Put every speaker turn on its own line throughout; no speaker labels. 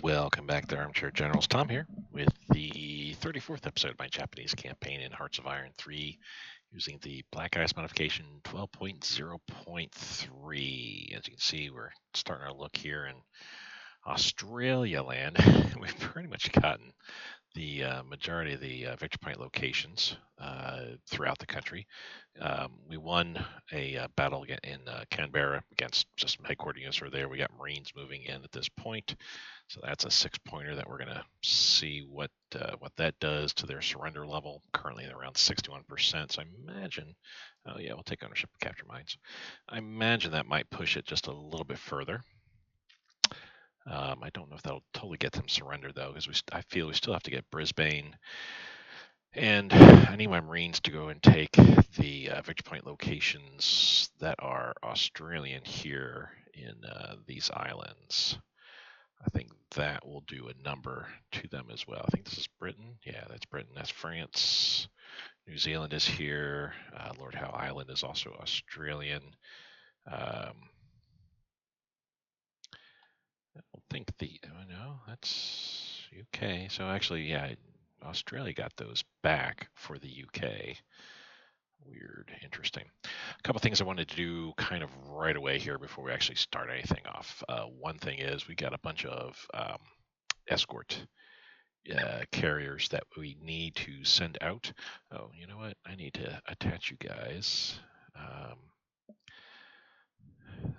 Welcome back to Armchair Generals. Tom here with the 34th episode of my Japanese campaign in Hearts of Iron 3 using the Black Ice modification 12.0.3. As you can see, we're starting our look here in Australia land. We've pretty much gotten the majority of the victory point locations throughout the country. We won a battle in Canberra against just headquarter units were there. We got Marines moving in at this point. So that's a 6-pointer that we're going to see what that does to their surrender level. Currently they're around 61%. So I imagine, oh yeah, we'll take ownership of capture mines. I imagine that might push it just a little bit further. I don't know if that'll totally get them surrendered though, because I feel we still have to get Brisbane, and I need my Marines to go and take the victory point locations that are Australian here in these islands. I think that will do a number to them as well. I think this is Britain. Yeah, that's Britain. That's France. New Zealand is here. Lord Howe Island is also Australian. I don't think no, that's UK. So actually, yeah, Australia got those back for the UK. Weird, interesting. A couple things I wanted to do kind of right away here before we actually start anything off. One thing is we got a bunch of escort carriers that we need to send out. Oh, you know what? I need to attach you guys.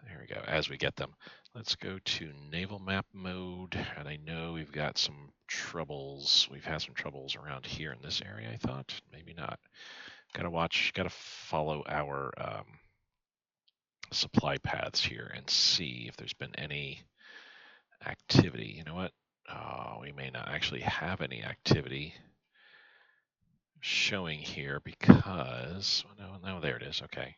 There we go. As we get them, let's go to naval map mode. And I know we've got some troubles. We've had some troubles around here in this area, I thought. Maybe not. Gotta follow our supply paths here and see if there's been any activity. You know what? Oh, we may not actually have any activity showing here because, oh, no, there it is. Okay.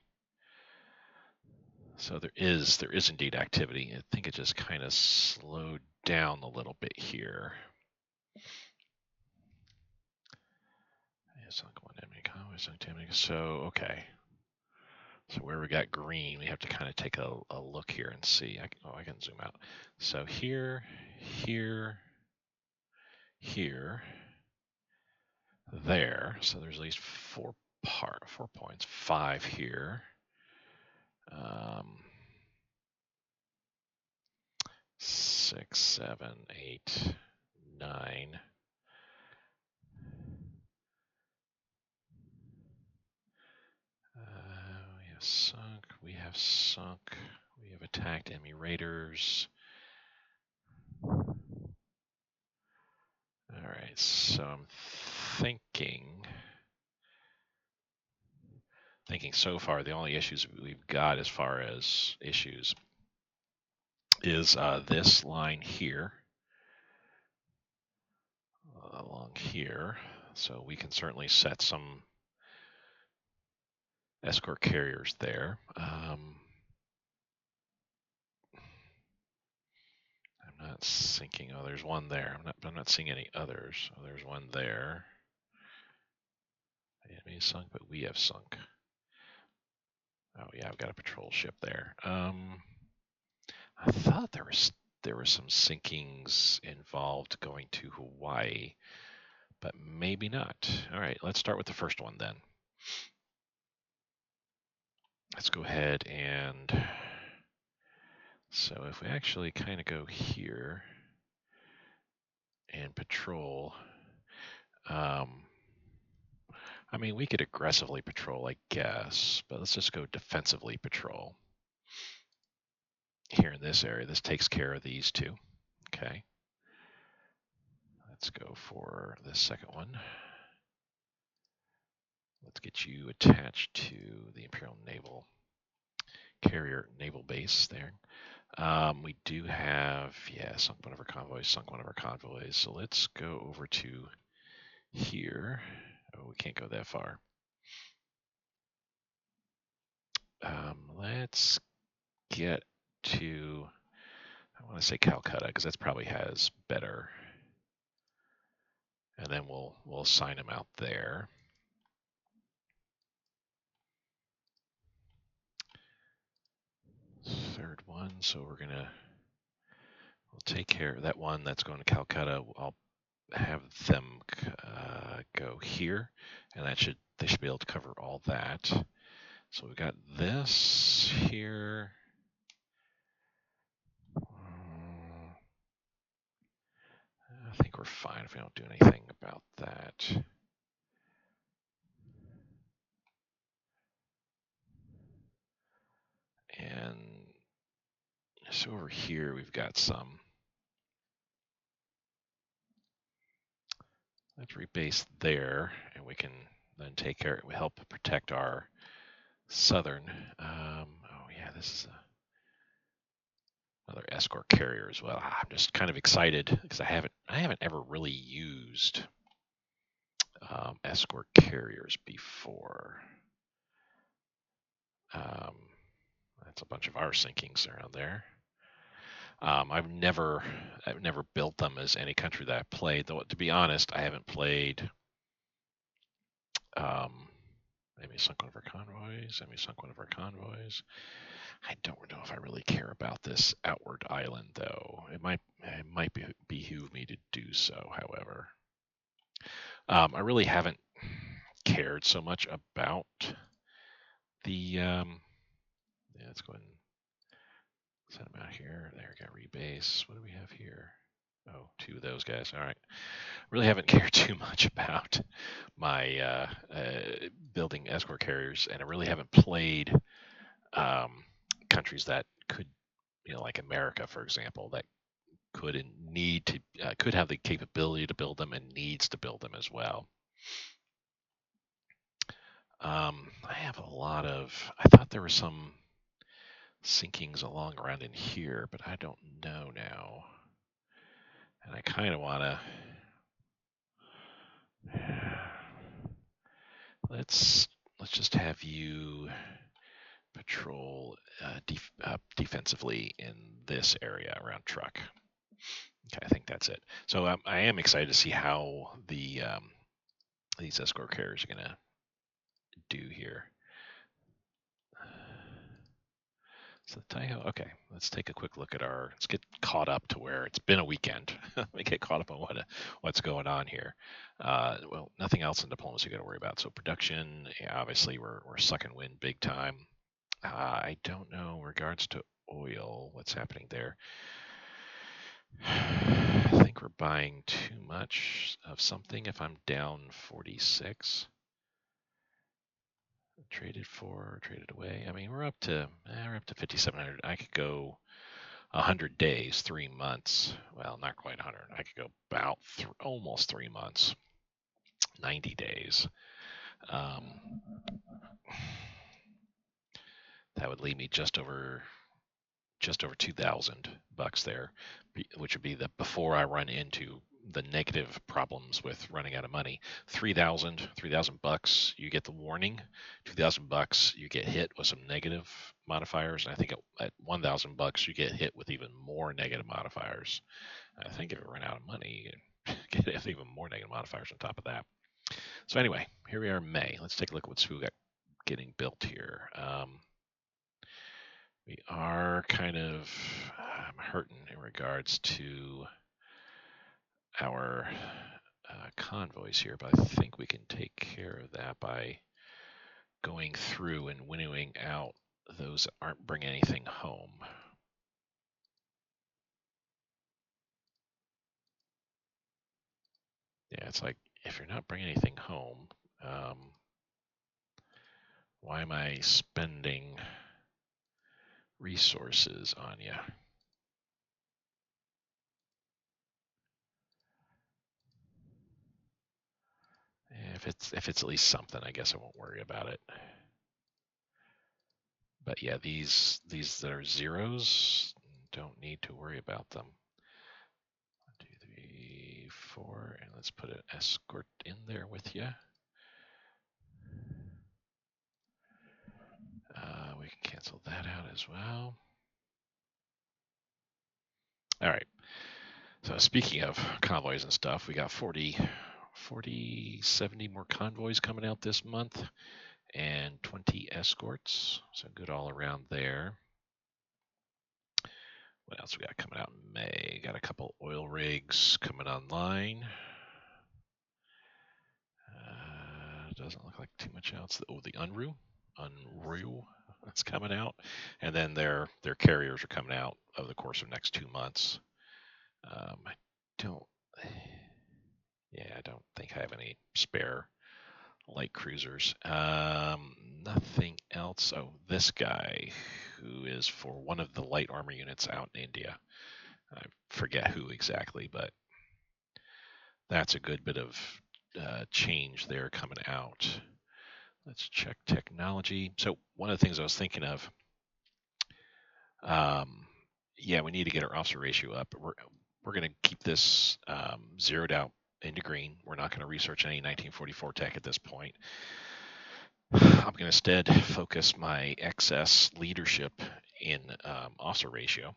So there is indeed activity. I think it just kind of slowed down a little bit here. So, okay. So where we got green, we have to kind of take a look here and see. I can zoom out. So here, there. So there's at least four points. 5 here. 6, 7, 8, 9. We have sunk. We have attacked enemy raiders. All right, so I'm thinking so far the only issues we've got as far as issues is this line here along here. So we can certainly set some escort carriers there. I'm not sinking. Oh, there's one there. I'm not seeing any others. Oh, there's one there. The enemy sunk, but we have sunk. Oh yeah, I've got a patrol ship there. I thought there were some sinkings involved going to Hawaii, but maybe not. All right, let's start with the first one then. Let's go ahead and so if we actually kind of go here and patrol, I mean, we could aggressively patrol, I guess, but let's just go defensively patrol. Here in this area, this takes care of these two. Okay. Let's go for the second one. Let's get you attached to the Imperial Naval Carrier Naval Base there. We do have, yeah, sunk one of our convoys. So let's go over to here. Oh, we can't go that far. Let's get to, I want to say Calcutta because that probably has better. And then we'll assign them out there. Third one, so we'll take care of that one that's going to Calcutta. I'll have them go here, and they should be able to cover all that. So we've got this here. I think we're fine if we don't do anything about that. And so over here we've got some. Let's rebase there, and we can then take care. We help protect our southern. Oh yeah, this is another escort carrier as well. I'm just kind of excited because I haven't ever really used escort carriers before. That's a bunch of our sinkings around there. I've never built them as any country that I've played. Though to be honest, I haven't played. Maybe sunk one of our convoys. I don't know if I really care about this outward island, though. It might behoove me to do so. However, I really haven't cared so much about the. Yeah, let's go ahead and send them out here. There we go. Rebase. What do we have here? Oh, two of those guys. All right. Really haven't cared too much about my building escort carriers, and I really haven't played countries that could, like America, for example, that could and need to could have the capability to build them and needs to build them as well. I have a lot of. I thought there were some sinkings along around in here, but I don't know now, and I kind of want to. Let's just have you patrol defensively in this area around truck. Okay, I think that's it. So I am excited to see how these escort carriers are gonna do here. So okay, let's take a quick look at let's get caught up to where it's been a weekend. Let me get caught up on what's going on here. Well, nothing else in diplomacy got to worry about. So production, yeah, obviously we're sucking wind big time. I don't know in regards to oil, what's happening there. I think we're buying too much of something if I'm down 46. Traded away. I mean, we're up to 5,700. I could go 100 days, 3 months. Well, not quite 100. I could go about almost 3 months, 90 days. That would leave me just over $2,000 there, which would be before I run into the negative problems with running out of money. $3,000, you get the warning. $2,000, you get hit with some negative modifiers. And I think at $1,000, you get hit with even more negative modifiers. I think if it ran out of money, you get even more negative modifiers on top of that. So anyway, here we are in May. Let's take a look at what's we got getting built here. We are kind of hurting in regards to our convoys here, but I think we can take care of that by going through and winnowing out those that aren't bringing anything home. Yeah, it's like if you're not bringing anything home, why am I spending resources on you? If it's at least something, I guess I won't worry about it. But yeah, these that are zeros, don't need to worry about them. 1, 2, 3, 4, and let's put an escort in there with you. We can cancel that out as well. All right. So speaking of convoys and stuff, we got 70 more convoys coming out this month and 20 escorts. So good all around there. What else we got coming out in May? Got a couple oil rigs coming online. Doesn't look like too much else. Oh, the Unreal, that's coming out, and then their carriers are coming out over the course of next 2 months. I don't, yeah, I don't think I have any spare light cruisers. Nothing else. Oh, this guy who is for one of the light armor units out in India. I forget who exactly, but that's a good bit of change there coming out. Let's check technology. So one of the things I was thinking of, yeah, we need to get our officer ratio up. We're going to keep this zeroed out into green. We're not going to research any 1944 tech at this point. I'm going to instead focus my excess leadership in officer ratio.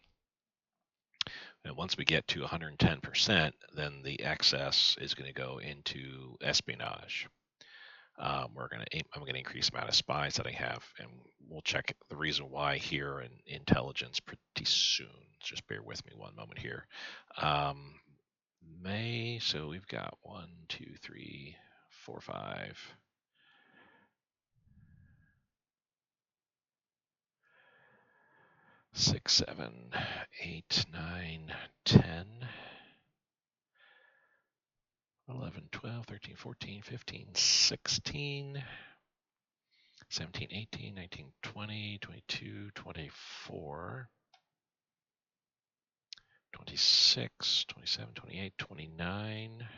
And once we get to 110%, then the excess is going to go into espionage. I'm going to increase the amount of spies that I have, and we'll check the reason why here in intelligence pretty soon. Just bear with me one moment here. May, so we've got 1, 2, 3, 4, 5. 6, 7, 8, 9, 10, 11, 12, 13, 14, 15, 16, 17, 18, 19, 20, 22, 24, 26, 27, 28, 29,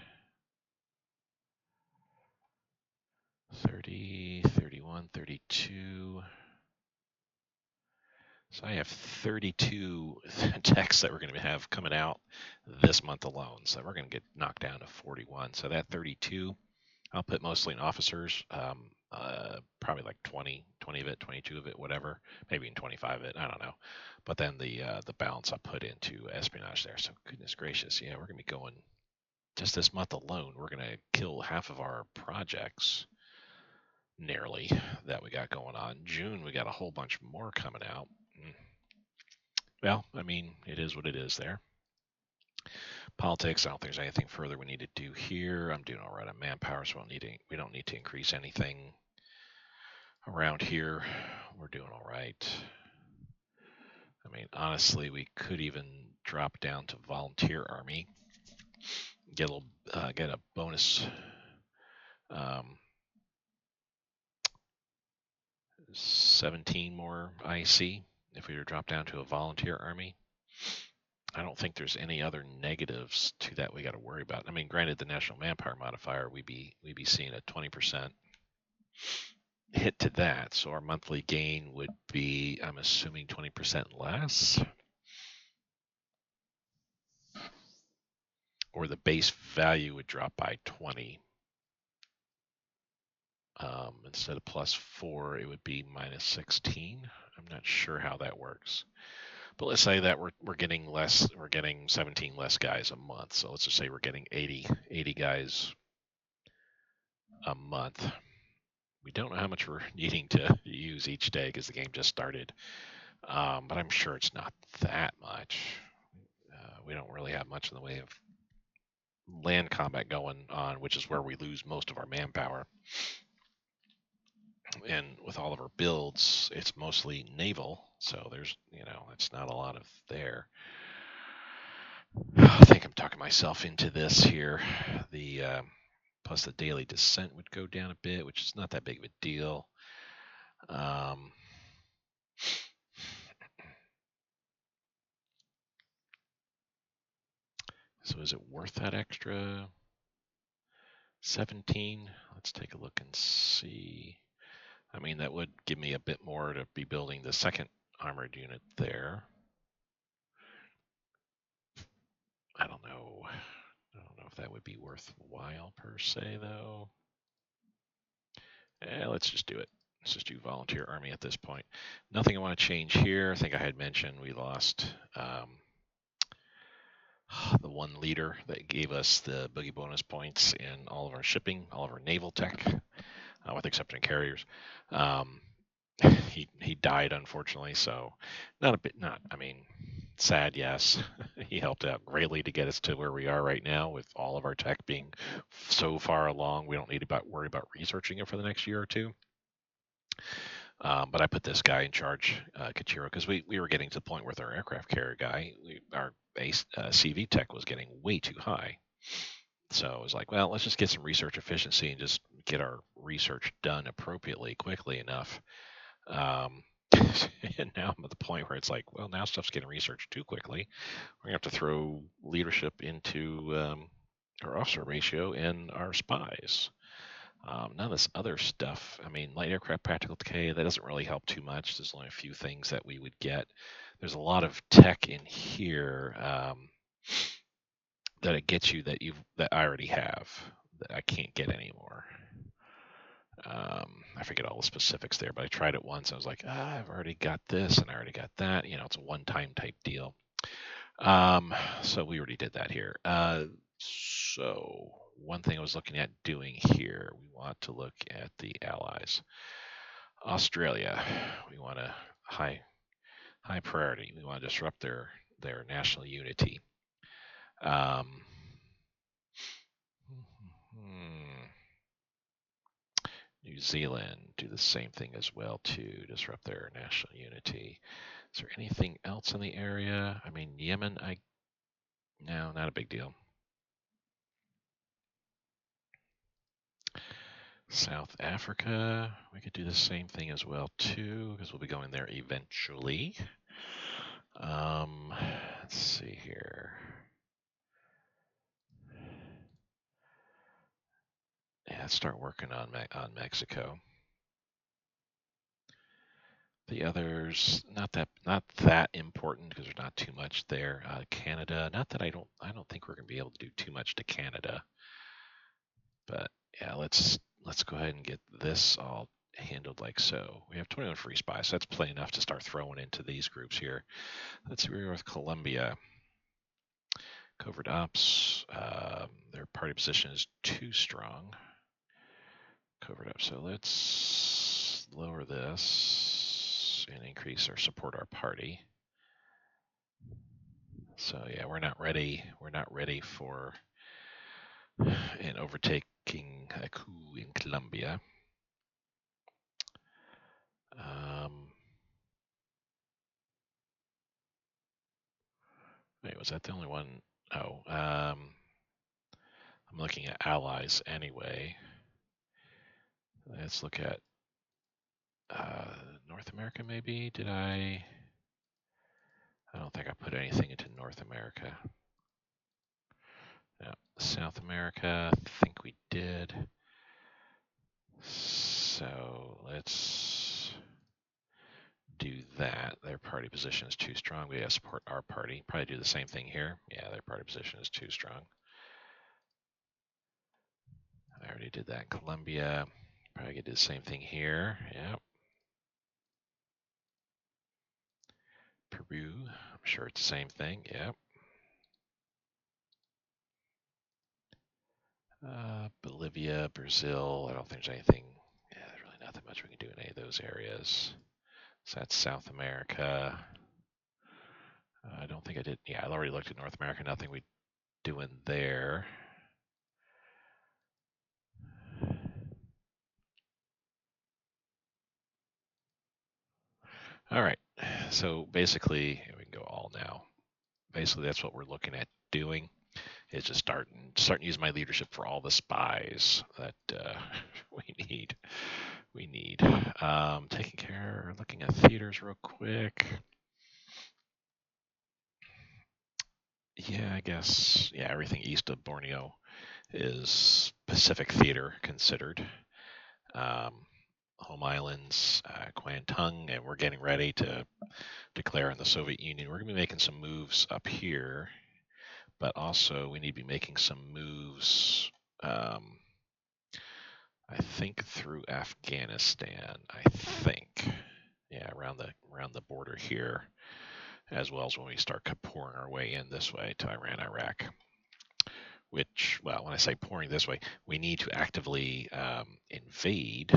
30, 31, 32. So I have 32 texts that we're going to have coming out this month alone. So we're going to get knocked down to 41. So that 32, I'll put mostly in officers, probably like 20 of it, 22 of it, whatever, maybe in 25 of it, I don't know. But then the balance I'll put into espionage there. So goodness gracious, yeah, we're going to be going, just this month alone, we're going to kill half of our projects nearly that we got going on. June, we got a whole bunch more coming out. Well, I mean, it is what it is there. Politics, I don't think there's anything further we need to do here. I'm doing all right on manpower, so we don't need to increase anything around here. We're doing all right. I mean, honestly, we could even drop down to volunteer army, get a bonus. 17 more IC if we were to drop down to a volunteer army. I don't think there's any other negatives to that we got to worry about. I mean, granted, the national manpower modifier, we'd be seeing a 20% hit to that. So our monthly gain would be, I'm assuming, 20% less. Or the base value would drop by 20. Instead of +4, it would be -16. I'm not sure how that works. But let's say that we're getting less, we're getting 17 less guys a month. So let's just say we're getting 80 guys a month. We don't know how much we're needing to use each day because the game just started. But I'm sure it's not that much. We don't really have much in the way of land combat going on, which is where we lose most of our manpower. And with all of our builds, it's mostly naval. So there's, it's not a lot of there. I think I'm talking myself into this here. The plus the daily descent would go down a bit, which is not that big of a deal. So is it worth that extra 17? Let's take a look and see. I mean, that would give me a bit more to be building the second armored unit there. I don't know if that would be worthwhile per se, though. Let's just do it. Let's just do volunteer army at this point. Nothing I want to change here. I think I had mentioned we lost the one leader that gave us the boogie bonus points in all of our shipping, all of our naval tech, with exception of carriers. He died, unfortunately, so I mean, Sad, yes. He helped out greatly to get us to where we are right now with all of our tech being so far along. We don't need to worry about researching it for the next year or two. But I put this guy in charge, Kachiro, because we were getting to the point with our aircraft carrier guy. Our CV tech was getting way too high. So I was like, well, let's just get some research efficiency and just get our research done appropriately, quickly enough. Um, and now I'm at the point where it's like, well, now stuff's getting researched too quickly. We're going to have to throw leadership into our officer ratio and our spies. None of this other stuff. I mean, light aircraft practical decay, that doesn't really help too much. There's only a few things that we would get. There's a lot of tech in here that it gets you that I already have that I can't get anymore. I forget all the specifics there, but I tried it once. I was like, I've already got this and I already got that. It's a one-time type deal. So we already did that here. So one thing I was looking at doing here, we want to look at the allies. Australia, we want a high priority. We want to disrupt their national unity. New Zealand do the same thing as well to disrupt their national unity. Is there anything else in the area? I mean, Yemen, no, not a big deal. South Africa, we could do the same thing as well too, because we'll be going there eventually. Let's see here. Yeah, let's start working on Mexico. The others, not that important because there's not too much there. Canada, not that I don't think we're gonna be able to do too much to Canada, but yeah, let's go ahead and get this all handled like so. We have 21 free spies, so that's plenty enough to start throwing into these groups here. Let's see, we're with Colombia. Covert ops, their party position is too strong. Covert ops, so let's lower this and increase our support our party. So yeah, we're not ready. We're not ready for an overtaking a coup in Colombia. Wait, was that the only one? Oh, I'm looking at allies anyway. Let's look at North America, maybe. Did I? I don't think I put anything into North America. No. South America, I think we did. So let's do that. Their party position is too strong. We gotta support our party. Probably do the same thing here. Yeah, their party position is too strong. I already did that in Colombia. Probably could do the same thing here. Yep. Peru, I'm sure it's the same thing. Yep. Bolivia, Brazil, I don't think there's anything, there's really nothing much we can do in any of those areas. So that's South America. I don't think I did. Yeah, I already looked at North America. Nothing we do in there. All right. So basically, we can go all now. Basically, that's what we're looking at doing. Is just starting using my leadership for all the spies that we need. Taking care, looking at theaters real quick. Yeah, I guess. Yeah, everything east of Borneo is Pacific theater considered. Home Islands, Kwantung, and we're getting ready to declare in the Soviet Union. We're going to be making some moves up here, but also we need to be making some moves. I think through Afghanistan. I think, yeah, around the border here, as well as when we start pouring our way in this way to Iran, Iraq. Which, well, when I say pouring this way, we need to actively invade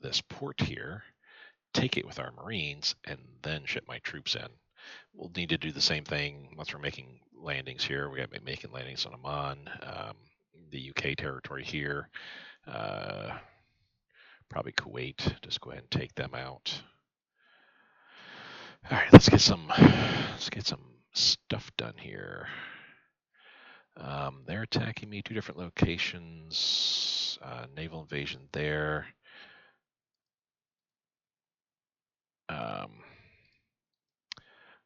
this port here, take it with our Marines, and then ship my troops in. we'll need to do the same thing once we're making landings here. We got to be making landings on Oman, the UK territory here, uh, probably Kuwait. Just go ahead and take them out. All right, let's get some stuff done here. They're attacking me 2 different locations. Naval invasion there.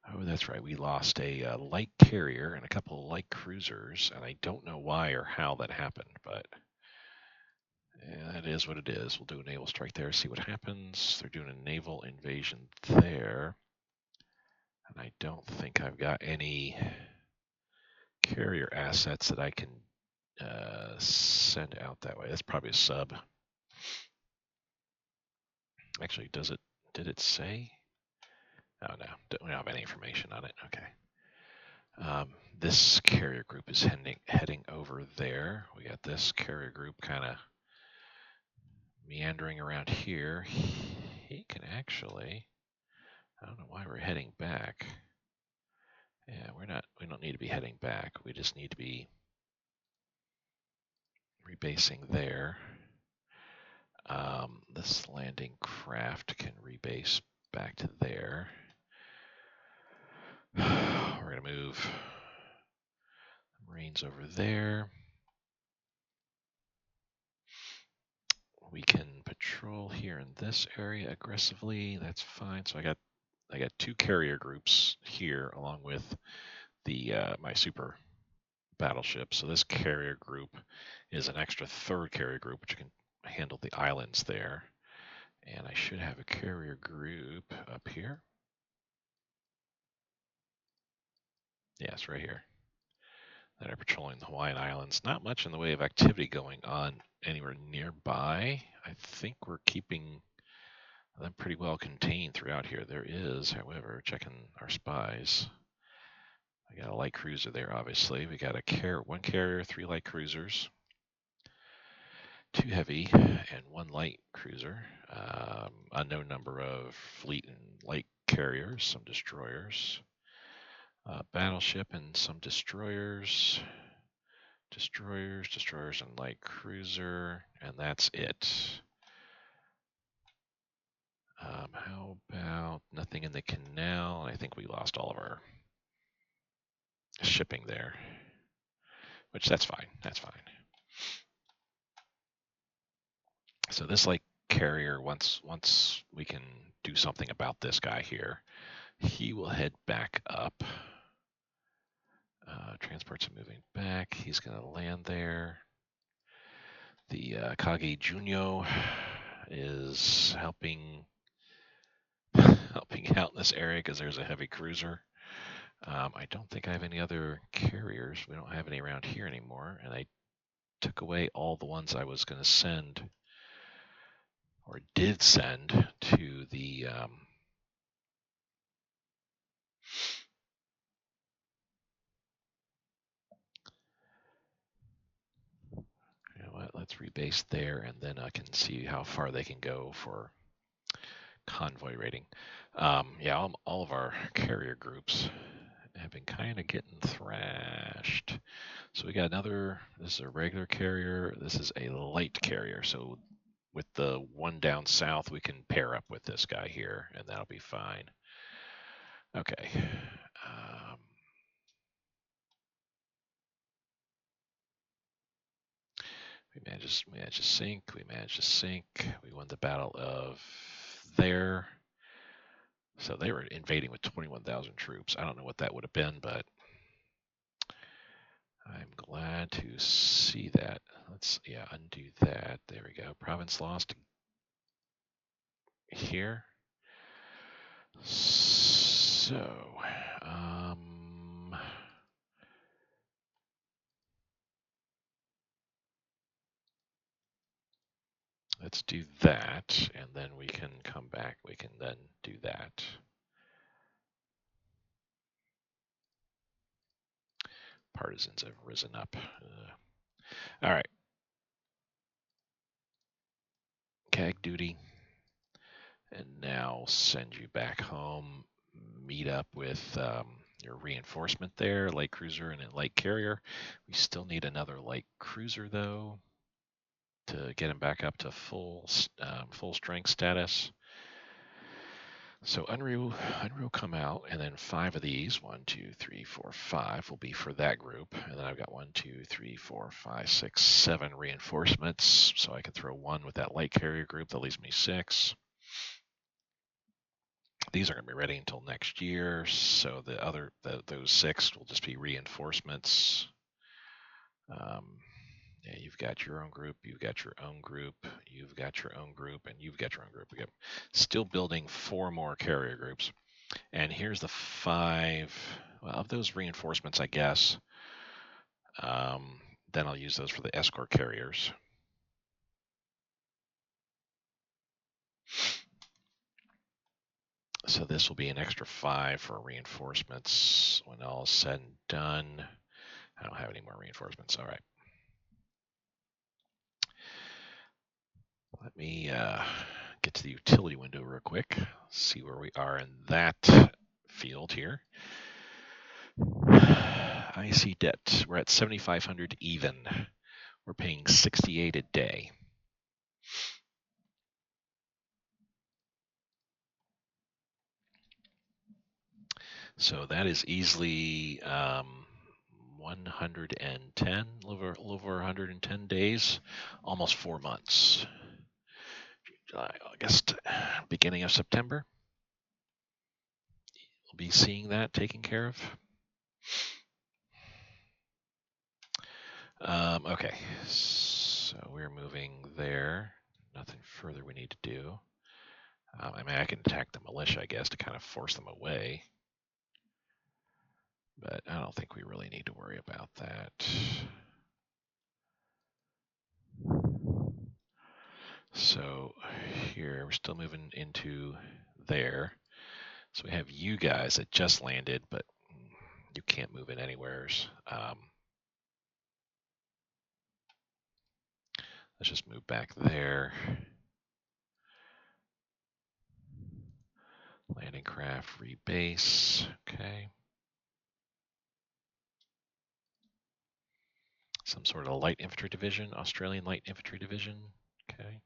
Oh, that's right. We lost a light carrier and a couple of light cruisers, and I don't know why or how that happened, but it is what it is. We'll do a naval strike there, see what happens. They're doing a naval invasion there, and I don't think I've got any carrier assets that I can send out that way. That's probably a sub. Actually, did it say? Oh, no. We don't have any information on it. Okay. This carrier group is heading over there. We got this carrier group kind of meandering around here. He can actually, I don't know why we're heading back. Yeah, we don't need to be heading back. We just need to be rebasing there. This landing craft can rebase back to there. We're going to move Marines over there. We can patrol here in this area aggressively. That's fine. So I got 2 carrier groups here along with the my super battleship. So this carrier group is an extra 3rd carrier group, which can handle the islands there. And I should have a carrier group up here. Yes, right here. That are patrolling the Hawaiian Islands. Not much in the way of activity going on anywhere nearby. I think we're keeping them pretty well contained throughout here. There is, however, checking our spies. I got a light cruiser there, obviously. We got one carrier, 3 light cruisers, 2 heavy, and 1 light cruiser. Unknown number of fleet and light carriers, some destroyers. Battleship and some destroyers. Destroyers, and light cruiser, and that's it. How about nothing in the canal? I think we lost all of our shipping there, which that's fine. That's fine. So this light carrier, once we can do something about this guy here, he will head back up. Transports are moving back. He's going to land there. The Kage Junyo is helping out in this area because there's a heavy cruiser. I don't think I have any other carriers. We don't have any around here anymore, and I took away all the ones I was going to send or did send to the you know what, let's rebase there, and then I can see how far they can go for convoy rating. Yeah, all of our carrier groups have been kind of getting thrashed. So we got this is a regular carrier, this is a light carrier. So with the one down south, we can pair up with this guy here, and that'll be fine. Okay. We managed to sink. We won the battle of there. So they were invading with 21,000 troops. I don't know what that would have been, but I'm glad to see that. Let's, undo that. There we go. Province lost here. So, let's do that, and then we can come back. We can then do that. Partisans have risen up. All right. CAG duty. And now send you back home. meet up with your reinforcement there, light cruiser and a light carrier. We still need another light cruiser though to get him back up to full strength status. So Unruh will come out, and then 5 of these, 1, 2, 3, 4, 5, will be for that group. And then I've got 1, 2, 3, 4, 5, 6, 7 reinforcements. So I can throw 1 with that light carrier group. That leaves me 6. These aren't going to be ready until next year. So those 6 will just be reinforcements. Yeah, you've got your own group, you've got your own group, you've got your own group, and you've got your own group. Again, still building 4 more carrier groups. And here's the 5 of those reinforcements, I guess. Then I'll use those for the escort carriers. So this will be an extra 5 for reinforcements when all is said and done. I don't have any more reinforcements. All right. Let me get to the utility window real quick, see where we are in that field here. IC debt, we're at 7,500 even. We're paying 68 a day. So that is easily 110, a little over 110 days, almost 4 months. July, August, beginning of September. We'll be seeing that taken care of. Okay, so we're moving there. Nothing further we need to do. I mean, I can attack the militia, I guess, to kind of force them away. But I don't think we really need to worry about that. So here, we're still moving into there. So we have you guys that just landed, but you can't move in anywheres. Let's just move back there. Landing craft, rebase. Okay. Some sort of light infantry division, Australian light infantry division. Okay.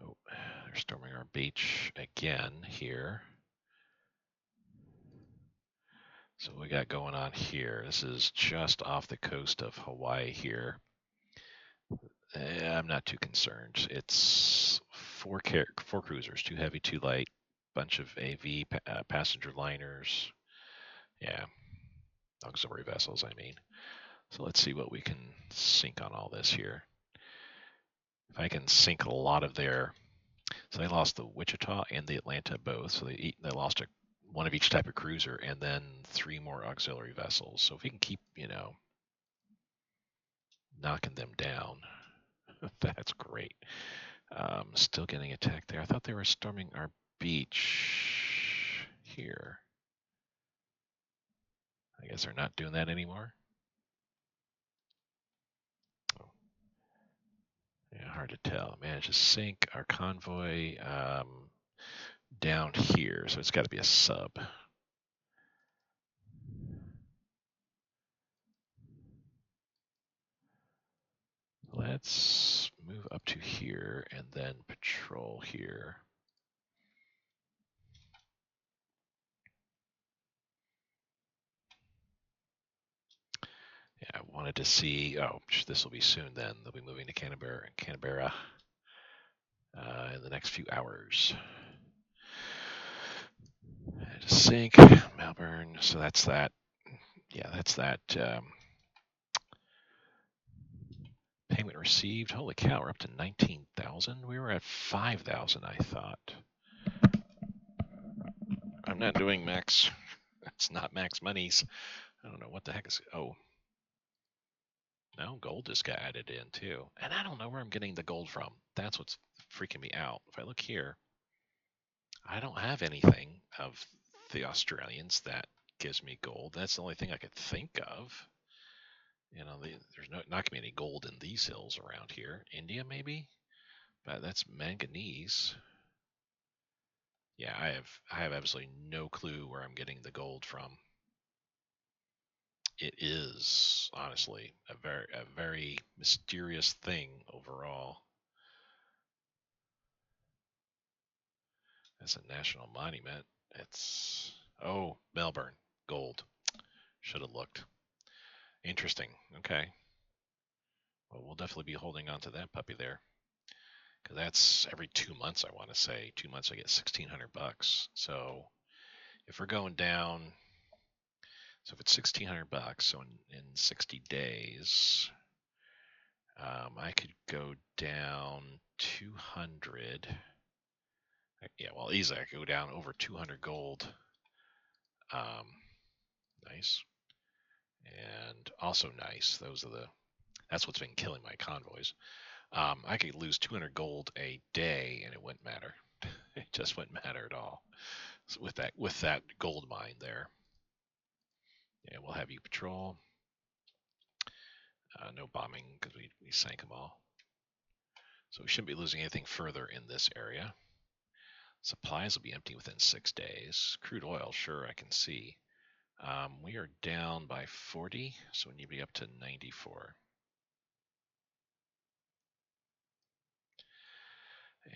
Oh, they're storming our beach again here. So what we got going on here, this is just off the coast of Hawaii here. I'm not too concerned. It's 4 cruisers, 2 heavy, 2 light, bunch of AV passenger liners. Yeah, auxiliary vessels, I mean. So let's see what we can sink on all this here. If I can sink a lot of their, so they lost the Wichita and the Atlanta both. So they lost one of each type of cruiser, and then 3 more auxiliary vessels. So if we can keep, knocking them down, that's great. Still getting attacked there. I thought they were storming our beach here. I guess they're not doing that anymore. Oh. Yeah, hard to tell. Managed to sink our convoy down here, so it's got to be a sub. Let's move up to here and then patrol here. Yeah, I wanted to see. Oh, this will be soon. Then they'll be moving to Canberra in the next few hours. And sink Melbourne. So that's that. Yeah, that's that. Payment received. Holy cow, we're up to 19,000. We were at 5,000, I thought. I'm not doing max. That's not max monies. I don't know what the heck is. Oh. No, gold just got added in too. And I don't know where I'm getting the gold from. That's what's freaking me out. If I look here, I don't have anything of the Australians that gives me gold. That's the only thing I could think of. There's not going to be any gold in these hills around here. India, maybe? But that's manganese. Yeah, I have absolutely no clue where I'm getting the gold from. It is honestly a very mysterious thing overall. It's a national monument. It's Melbourne gold. Should have looked. Interesting. Okay. Well, we'll definitely be holding on to that puppy there, because that's every 2 months. I want to say 2 months I get $1,600. So if we're going down, so if it's $1,600, so in 60 days, I could go down 200. Yeah, well, easily I could go down over 200 gold. Um, nice. And also nice. That's what's been killing my convoys. I could lose 200 gold a day and it wouldn't matter. It just wouldn't matter at all. So with that gold mine there. Yeah, we'll have you patrol. No bombing because we sank them all. So we shouldn't be losing anything further in this area. Supplies will be empty within 6 days. Crude oil, sure, I can see. We are down by 40, so we need to be up to 94.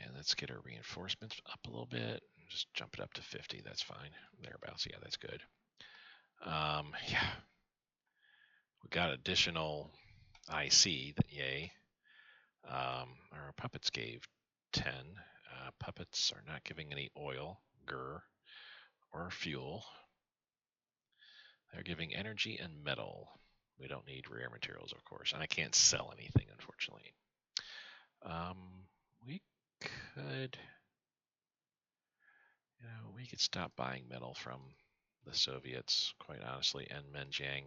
And let's get our reinforcements up a little bit. Just jump it up to 50. That's fine. Thereabouts. Yeah, that's good. Yeah. We got additional IC. Yay. Our puppets gave 10. Puppets are not giving any oil, or fuel. They're giving energy and metal. We don't need rare materials, of course. And I can't sell anything, unfortunately. We could, we could stop buying metal from the Soviets, quite honestly, and Menjiang.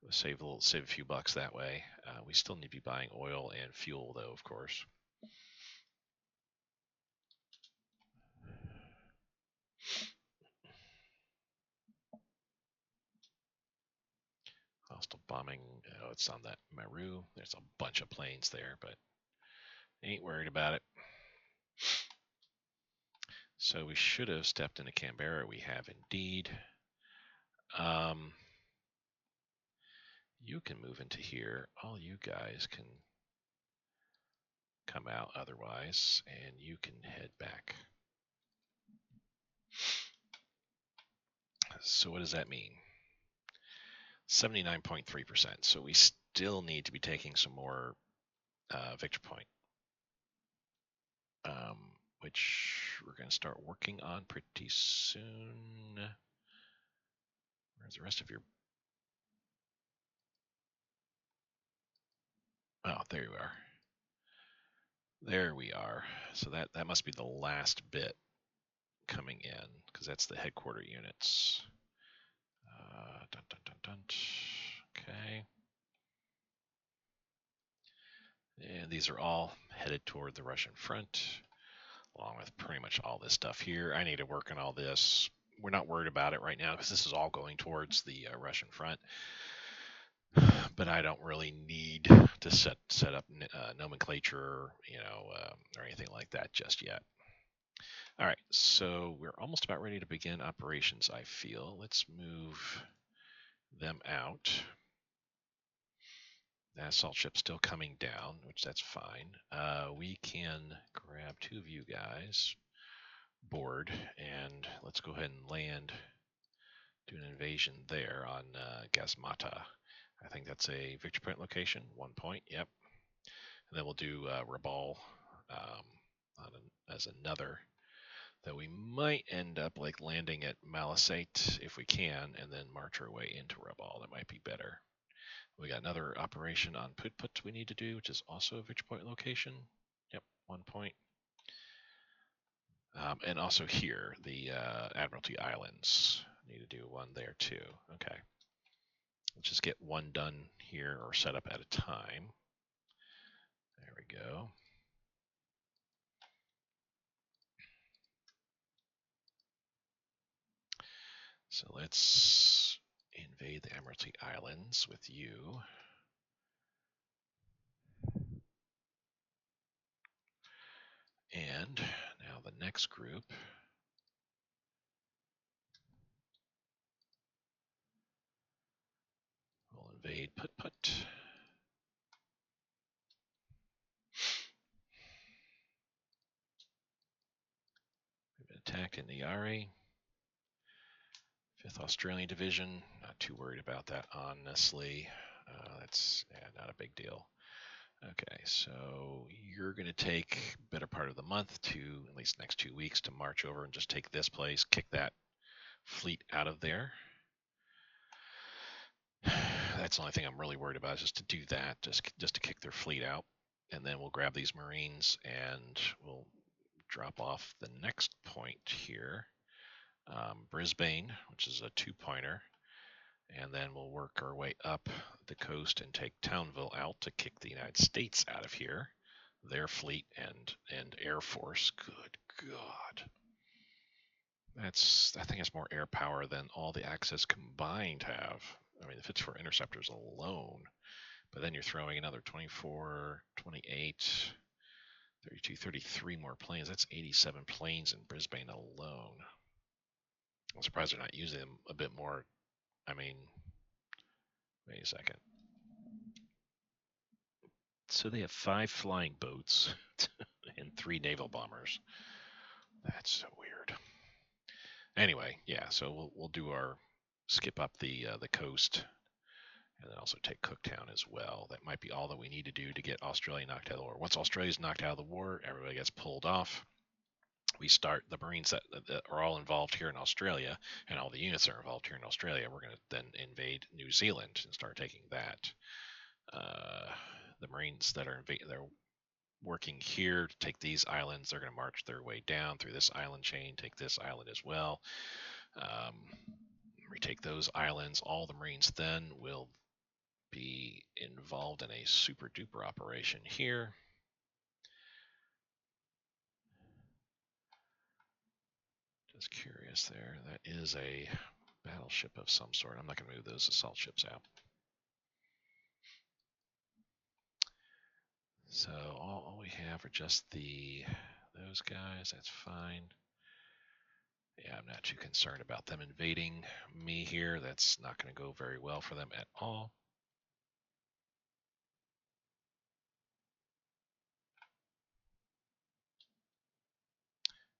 We'll save a few bucks that way. We still need to be buying oil and fuel, though, of course. Hostile bombing. Oh, it's on that Maru. There's a bunch of planes there, but ain't worried about it. So we should have stepped into Canberra. We have indeed. You can move into here. All you guys can come out otherwise, and you can head back. So what does that mean? 79.3%. So we still need to be taking some more Victor Point, which we're going to start working on pretty soon. Where's the rest of your... Oh, there you are. There we are. So that must be the last bit coming in, because that's the headquarter units. Dun, dun, dun, dun. Okay. And these are all headed toward the Russian front, along with pretty much all this stuff here. I need to work on all this. We're not worried about it right now because this is all going towards the Russian front. But I don't really need to set up nomenclature, or anything like that just yet. All right, so we're almost about ready to begin operations, I feel. Let's move them out. That assault ship's still coming down, which that's fine. We can grab 2 of you guys board, and let's go ahead and land, do an invasion there on Gazmata. I think that's a Victory Point location, 1 point, yep. And then we'll do Rabal as another that we might end up like landing at Malisate if we can, and then march our way into Rabal. That might be better. We got another operation on Put we need to do, which is also a Victory Point location. Yep, 1 point. And also here, the Admiralty Islands. Need to do one there too. Okay. Let's just get one done here or set up at a time. There we go. So let's invade the Admiralty Islands with you. And now Now the next group. We'll invade put. We've been attacked in the RA. 5th Australian Division. Not too worried about that, honestly. That's not a big deal. Okay, so you're going to take better part of the month to, at least next 2 weeks, to march over and just take this place, kick that fleet out of there. That's the only thing I'm really worried about, is just to do that, just to kick their fleet out. And then we'll grab these Marines and we'll drop off the next point here, Brisbane, which is a 2-pointer. And then we'll work our way up the coast and take Townville out to kick the United States out of here, their fleet and air force. Good God. I think it's more air power than all the Axis combined have. I mean, if it's for interceptors alone, but then you're throwing another 24, 28, 32, 33 more planes. That's 87 planes in Brisbane alone. I'm surprised they're not using them a bit more. I mean, wait a second. So they have 5 flying boats and 3 naval bombers. That's so weird. Anyway, yeah, so we'll do our skip up the coast, and then also take Cooktown as well. That might be all that we need to do to get Australia knocked out of the war. Once Australia's knocked out of the war, everybody gets pulled off. We start the Marines that are all involved here in Australia, and all the units that are involved here in Australia. We're going to then invade New Zealand and start taking that. The Marines that are they're working here to take these islands, they're going to march their way down through this island chain, take this island as well. Retake those islands. All the Marines then will be involved in a super duper operation here. Just curious there. That is a battleship of some sort. I'm not going to move those assault ships out. So all we have are just those guys. That's fine. Yeah, I'm not too concerned about them invading me here. That's not going to go very well for them at all.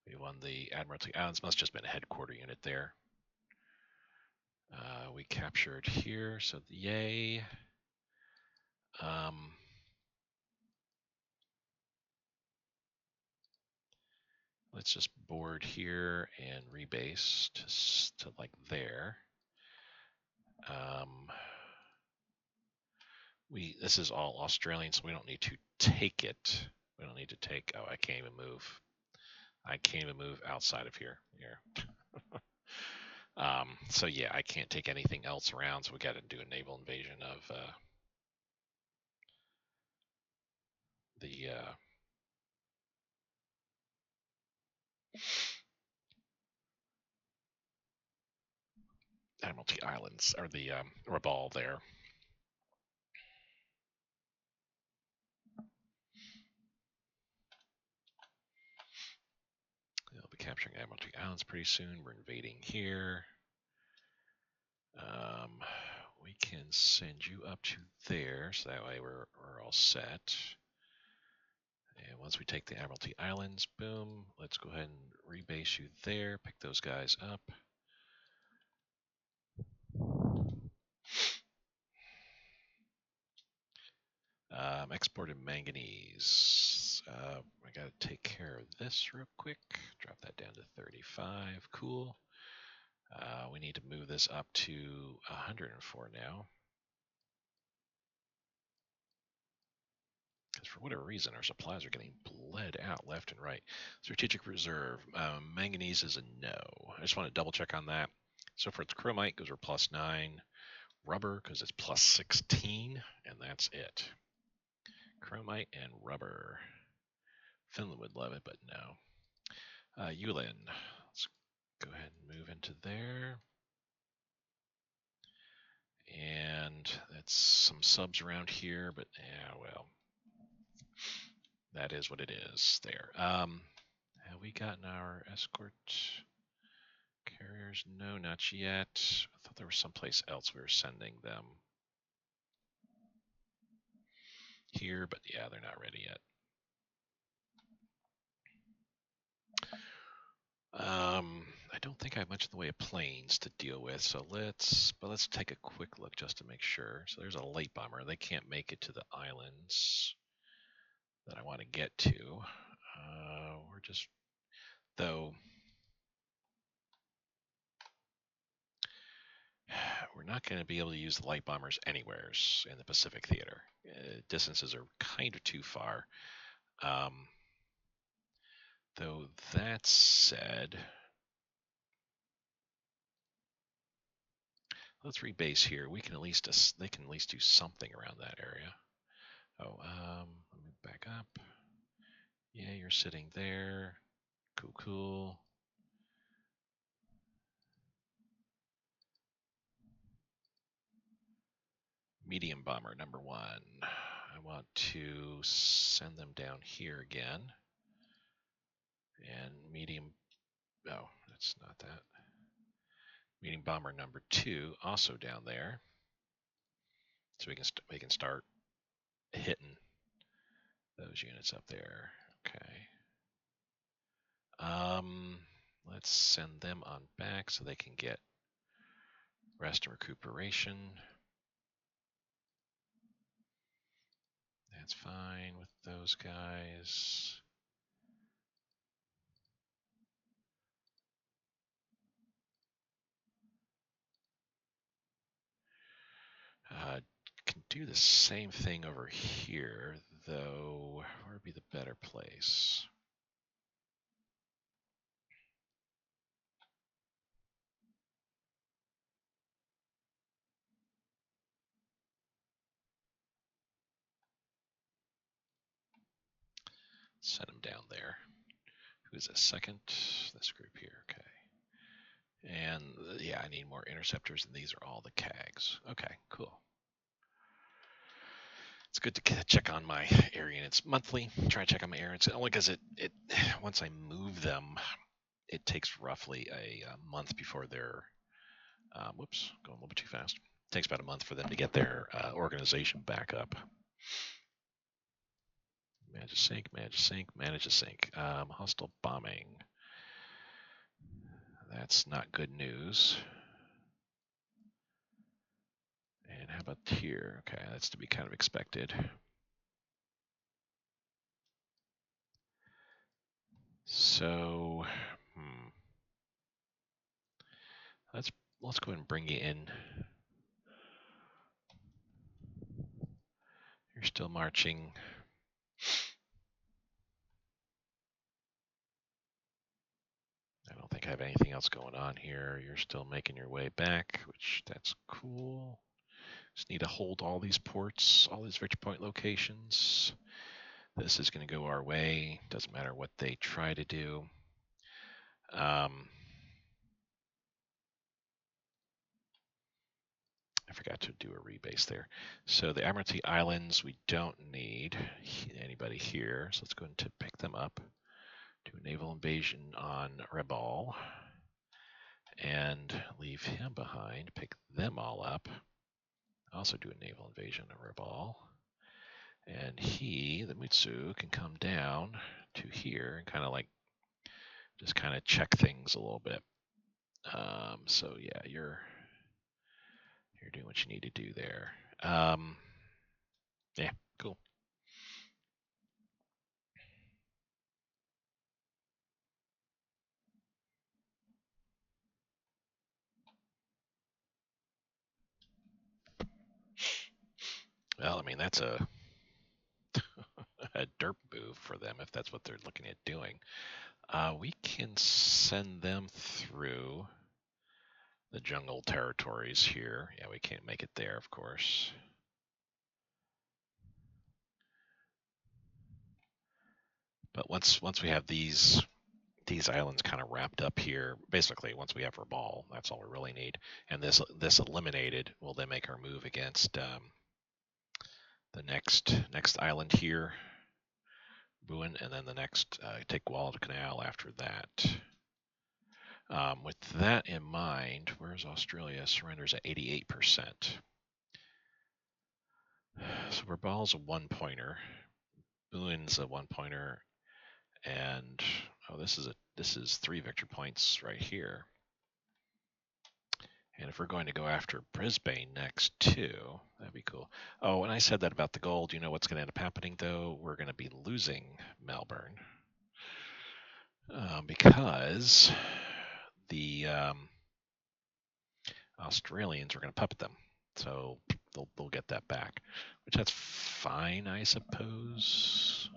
We won the Admiralty Islands. Must have just been a headquarter unit there. We captured here, so yay. Let's just board here and rebase to like there. This is all Australian, so we don't need to take it. We don't need to take. Oh, I can't even move. I can't even move outside of here. So yeah, I can't take anything else around. So we got to do a naval invasion of the Admiralty Islands, or the Rabaul there. They'll be capturing Admiralty Islands pretty soon. We're invading here. We can send you up to there, so that way we're all set. And once we take the Admiralty Islands, boom, let's go ahead and rebase you there, pick those guys up. Exported manganese. I got to take care of this real quick. Drop that down to 35. Cool. We need to move this up to 104 now. Because for whatever reason, our supplies are getting bled out left and right. Strategic reserve. Manganese is a no. I just want to double check on that. So for its chromite, goes for +9. Rubber, because it's +16. And that's it. Chromite and rubber. Finland would love it, but no. Yulin. Let's go ahead and move into there. And that's some subs around here, but yeah, well, that is what it is there. Have we gotten our escort carriers? No, not yet. I thought there was someplace else we were sending them here, but yeah, they're not ready yet. I don't think I have much in the way of planes to deal with, so let's take a quick look just to make sure. So there's a light bomber. They can't make it to the islands that I want to get to. We're just, though, we're not going to be able to use the light bombers anywheres in the Pacific Theater. Distances are kind of too far. Though that said, let's rebase here. We can at least they can at least do something around that area. Oh, let me back up. Yeah, you're sitting there. Cool, cool. Medium bomber number 1. I want to send them down here again. And medium, no, that's not that. Medium bomber number 2 also down there. So we can start hitting those units up there. Okay. Let's send them on back so they can get rest and recuperation. That's fine with those guys. Can do the same thing over here, though. Where would be the better place? Send them down there. Who's a second? This group here, okay. And yeah, I need more interceptors, and these are all the CAGs. Okay, cool. It's good to check on my air units monthly. Try to check on my air units only because it once I move them, it takes roughly a month before they're whoops, going a little bit too fast. It takes about a month for them to get their organization back up. Manage to sink, manage to sink, manage to sink. Hostile bombing. That's not good news. And how about here? Okay, that's to be kind of expected. So, let's go ahead and bring you in. You're still marching. I don't think I have anything else going on here. You're still making your way back, which that's cool. Just need to hold all these ports, all these victory point locations. This is going to go our way. Doesn't matter what they try to do. I forgot to do a rebase there. So the Admiralty Islands, we don't need anybody here. So let's go ahead and pick them up. Do a naval invasion on Rebal. And leave him behind. Pick them all up. Also do a naval invasion on Rebal. And he, the Mutsu, can come down to here and kind of like just kind of check things a little bit. So yeah, you're doing what you need to do there. Yeah, cool. Well, I mean, that's a derp move for them if that's what they're looking at doing. We can send them through the jungle territories here. Yeah, we can't make it there, of course. But once we have these islands kind of wrapped up here, basically once we have our ball, that's all we really need. And this eliminated, we'll then make our move against the next island here. Buin, and then the next take Guadalcanal after that. With that in mind, where's Australia? Surrenders at 88%. So Verbal's a one-pointer, Buin's a one-pointer, and this is 3 victory points right here. And if we're going to go after Brisbane next too, that'd be cool. Oh, and I said that about the gold. You know what's going to end up happening though? We're going to be losing Melbourne because the Australians are going to puppet them, so they'll get that back, which that's fine, I suppose.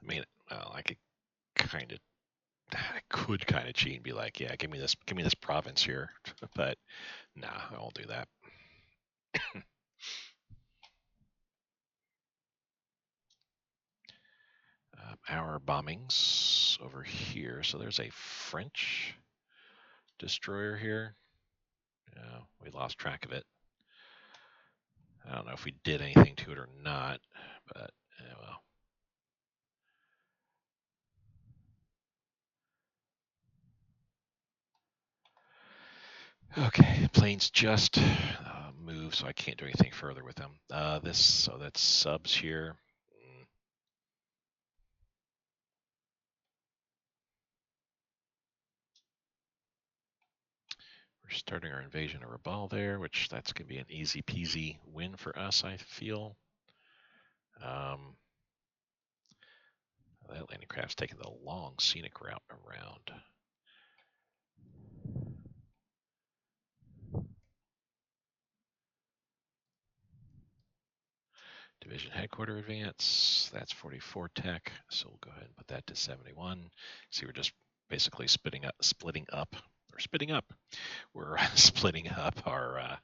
I mean, well, I could kind of cheat and be like, yeah, give me this province here, but nah, I won't do that. Our bombings over here. So there's a French destroyer here. We lost track of it. I don't know if we did anything to it or not, but well. Okay, planes just moved, so I can't do anything further with them. So that's subs here. We're starting our invasion of Rabaul there, which that's going to be an easy peasy win for us, I feel. That landing craft's taking the long scenic route around. Division headquarter advance, that's 44 tech, so we'll go ahead and put that to 71. See, we're just basically splitting up. We're splitting up our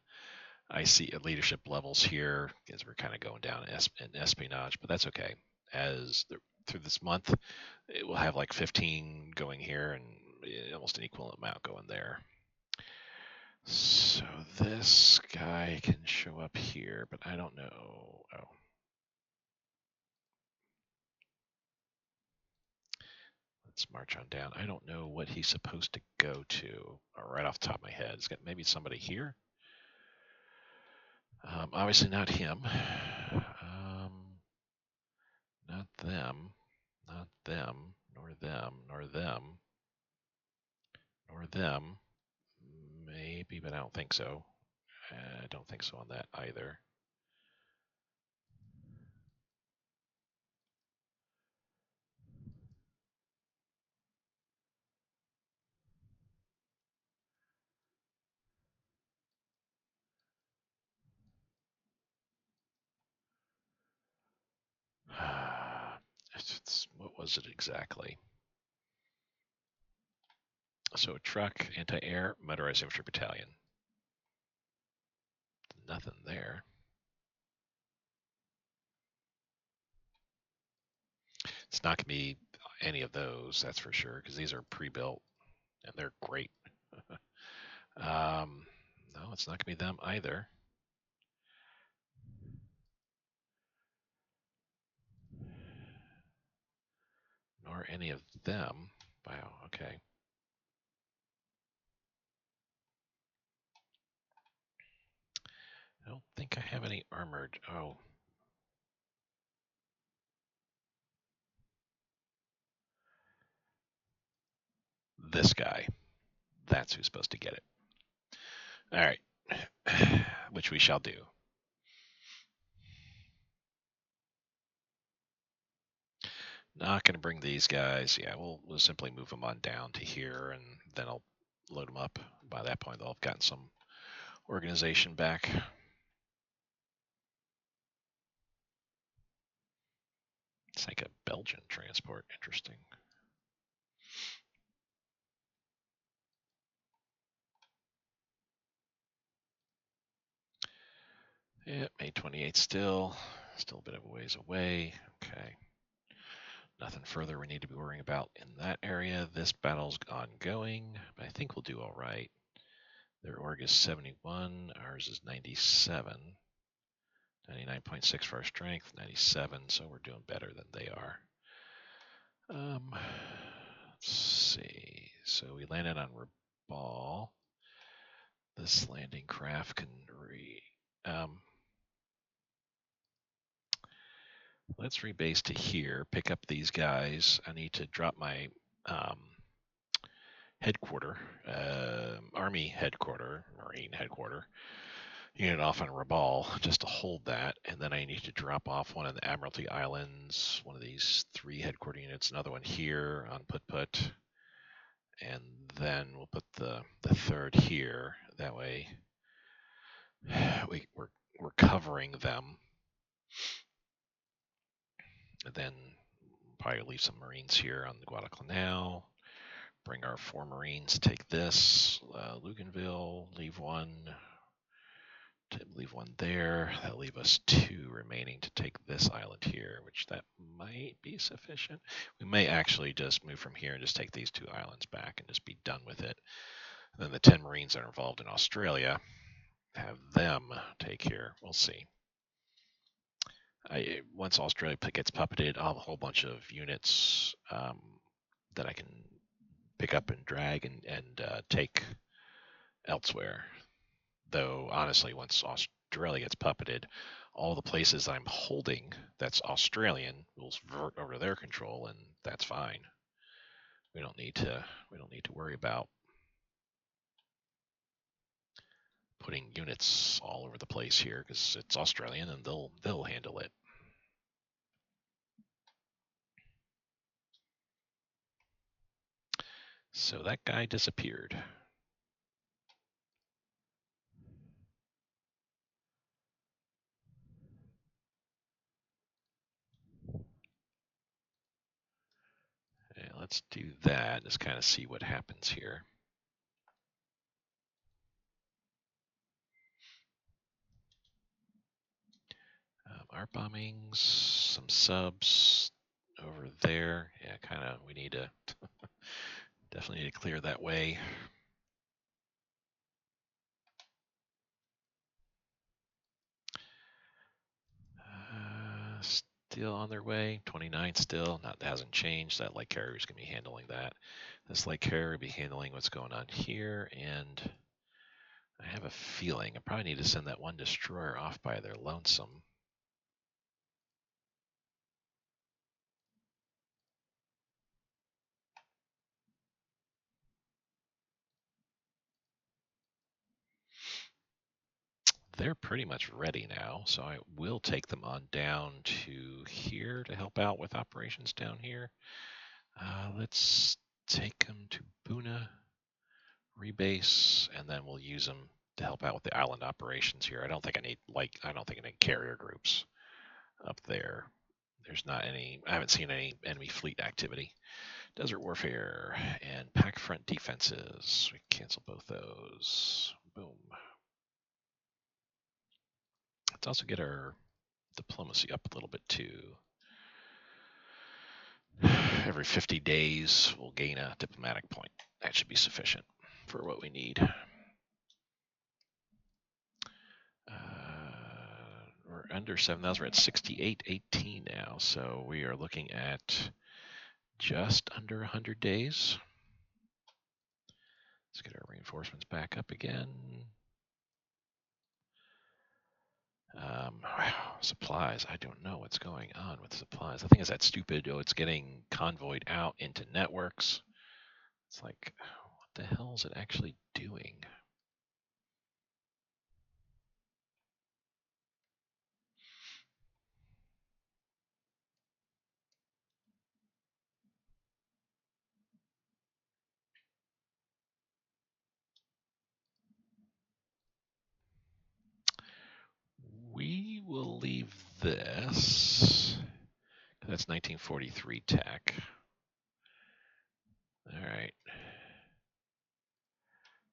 IC leadership levels here as we're kind of going down in espionage, but that's okay. Through this month, it will have like 15 going here and almost an equal amount going there. So this guy can show up here, but I don't know. Oh. Let's march on down. I don't know what he's supposed to go to right off the top of my head. It's got maybe somebody here. Obviously not him. Not them. Not them. Nor them. Nor them. Nor them. Maybe, but I don't think so. I don't think so on that either. What was it exactly? So a truck, anti-air, motorized infantry battalion. Nothing there. It's not going to be any of those, that's for sure, because these are pre-built and they're great. No, it's not going to be them either. Nor any of them. Wow, okay. I don't think I have any armored. Oh. This guy. That's who's supposed to get it. All right. Which we shall do. Not going to bring these guys. Yeah, we'll simply move them on down to here, and then I'll load them up. By that point, they'll have gotten some organization back. It's like a Belgian transport. Interesting. Yeah, May 28th still a bit of a ways away. Okay. Nothing further we need to be worrying about in that area. This battle's ongoing, but I think we'll do all right. Their org is 71. Ours is 97. 99.6 for our strength, 97. So we're doing better than they are. Let's see. So we landed on Rabaul. This landing craft can let's rebase to here, pick up these guys. I need to drop my headquarter, Army headquarter, Marine headquarter unit off on Rabaul just to hold that. And then I need to drop off one of the Admiralty Islands, one of these 3 headquarter units, another one here on Put. And then we'll put the 3rd here. That way we're covering them. And then probably leave some Marines here on the Guadalcanal. Bring our 4 Marines, take this. Luganville, leave one. Leave one there. That'll leave us 2 remaining to take this island here, which that might be sufficient. We may actually just move from here and just take these 2 islands back and just be done with it. And then the 10 Marines that are involved in Australia, have them take here. We'll see. Once Australia gets puppeted, I'll have a whole bunch of units that I can pick up and drag and take elsewhere. Though, honestly, once Australia gets puppeted, all the places I'm holding that's Australian will revert over to their control, and that's fine. We don't need to worry about putting units all over the place here because it's Australian and they'll handle it. So that guy disappeared. Yeah, let's do that. Just kind of see what happens here. Art bombings, some subs over there. Yeah, kind of. We need to definitely need to clear that way. Still on their way. 29 still. That hasn't changed. That light carrier is going to be handling that. This light carrier will be handling what's going on here. And I have a feeling I probably need to send that 1 destroyer off by their lonesome. They're pretty much ready now, so I will take them on down to here to help out with operations down here. Let's take them to Buna, rebase, and then we'll use them to help out with the island operations here. I don't think I need carrier groups up there. There's not any. I haven't seen any enemy fleet activity. Desert warfare and pack front defenses. We cancel both those. Boom. Let's also get our diplomacy up a little bit too. Every 50 days, we'll gain a diplomatic point. That should be sufficient for what we need. We're under 7,000. We're at 6818 now, so we are looking at just under 100 days. Let's get our reinforcements back up again. Supplies. I don't know what's going on with supplies. I think it's that stupid, it's getting convoyed out into networks. It's like, what the hell is it actually doing? We will leave this. That's 1943 tech. All right.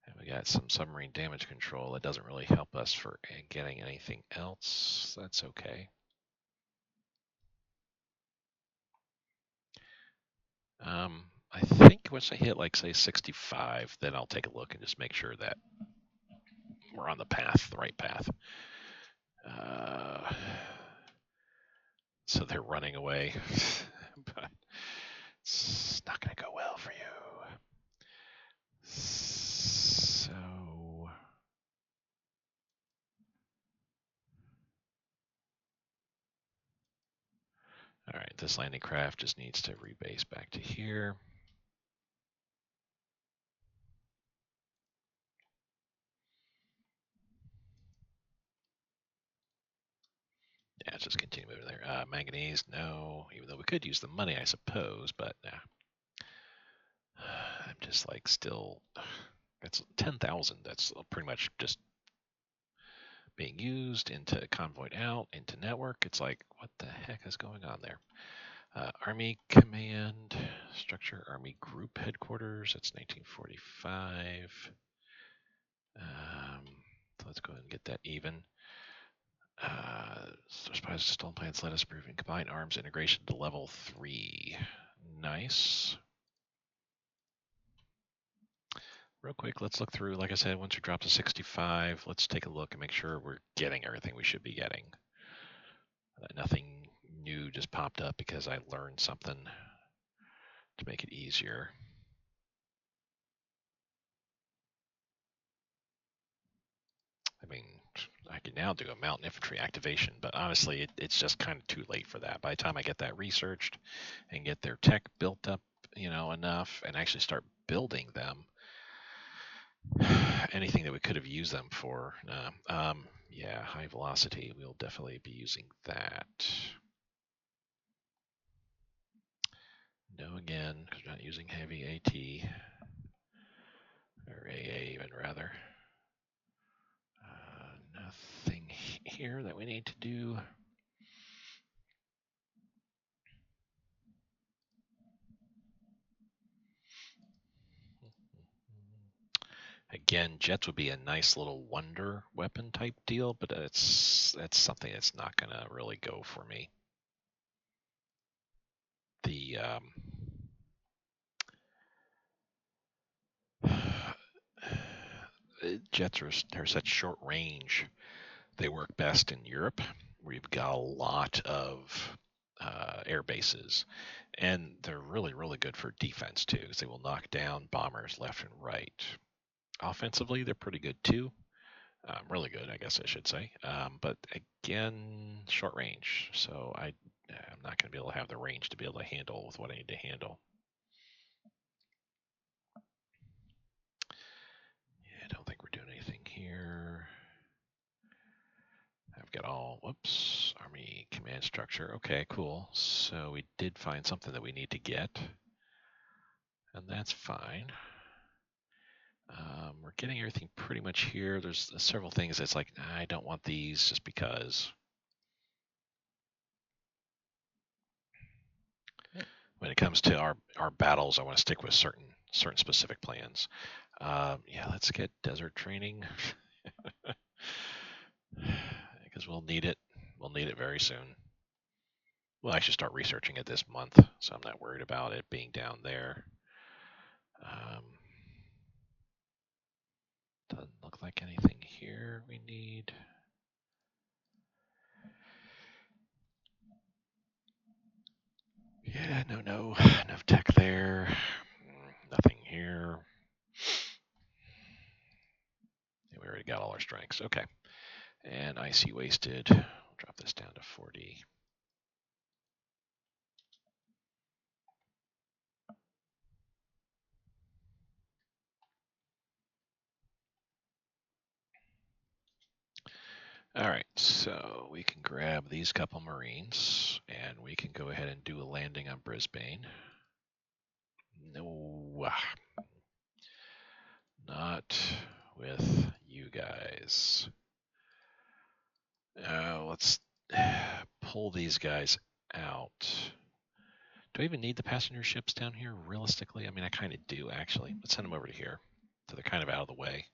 And we got some submarine damage control. That doesn't really help us for getting anything else. That's okay. I think once I hit, like, say, 65, then I'll take a look and just make sure that we're on the path, the right path. So they're running away, but it's not going to go well for you. So, all right, this landing craft just needs to rebase back to here. Yeah, let's just continue moving there. Manganese, no. Even though we could use the money, I suppose, but nah. I'm just like still. That's 10,000. That's pretty much just being used into convoy out, into network. It's like, what the heck is going on there? Army Command Structure, Army Group Headquarters. That's 1945. So let's go ahead and get that even. Spies stolen plans let us improving combined arms integration to level 3. Nice. Real quick, let's look through. Like I said, once we drop to 65, let's take a look and make sure we're getting everything we should be getting. Nothing new just popped up because I learned something to make it easier. I mean, I can now do a mountain infantry activation, but honestly, it's just kind of too late for that. By the time I get that researched and get their tech built up, enough, and actually start building them, anything that we could have used them for, yeah, high velocity, we'll definitely be using that. No, again, because we're not using heavy AT, or AA even rather. Nothing here that we need to do. Again, jets would be a nice little wonder weapon type deal, but that's something that's not going to really go for me. The jets are such short range. They work best in Europe, where you've got a lot of air bases, and they're really, really good for defense too, because they will knock down bombers left and right. Offensively, they're pretty good too. Really good, I guess I should say. But again, short range, so I'm not going to be able to have the range to be able to handle with what I need to handle. Yeah, I don't think we're doing anything here. I've got all, whoops, Army command structure. Okay, cool. So we did find something that we need to get, and that's fine. We're getting everything pretty much here. There's several things that's like, I don't want these just because. When it comes to our battles, I want to stick with certain specific plans. Yeah, let's get desert training because we'll need it. We'll need it very soon. We'll actually start researching it this month, so I'm not worried about it being down there. Doesn't look like anything here we need. Yeah, no, enough tech there. Nothing here. Yeah, we already got all our strengths. Okay. And IC wasted. We'll drop this down to 40. All right, so we can grab these couple Marines, and we can go ahead and do a landing on Brisbane. No, not with you guys. Let's pull these guys out. Do I even need the passenger ships down here, realistically? I mean, I kind of do, actually. Let's send them over to here, so they're kind of out of the way.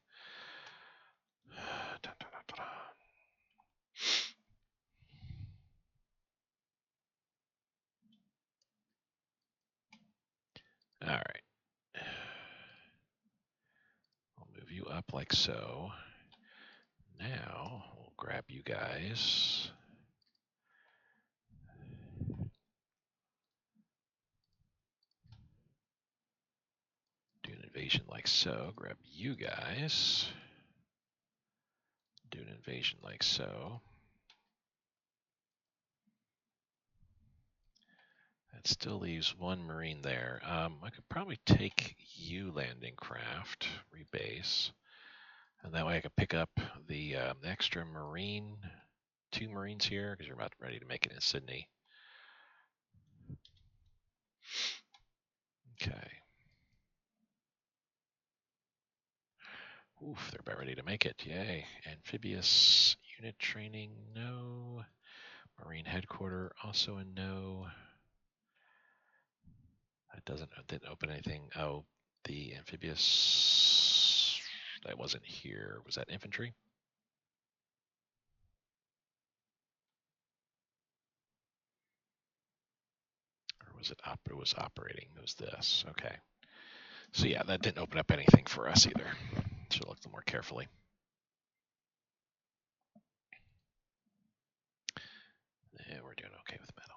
All right. I'll move you up like so. now we'll grab you guys. Do an invasion like so. Grab you guys. Do an invasion like so. That still leaves one Marine there. I could probably take you, landing craft, rebase. And that way I could pick up the extra Marine, 2 Marines here, because you're about ready to make it in Sydney. Okay. Oof, they're about ready to make it. Yay. Amphibious unit training, no. Marine headquarter, also a no. That didn't open anything. Oh, the amphibious, that wasn't here. Was that infantry? Or was it was operating? It was this. Okay. So yeah, that didn't open up anything for us either. Should look a little more carefully. Yeah, we're doing okay with metal.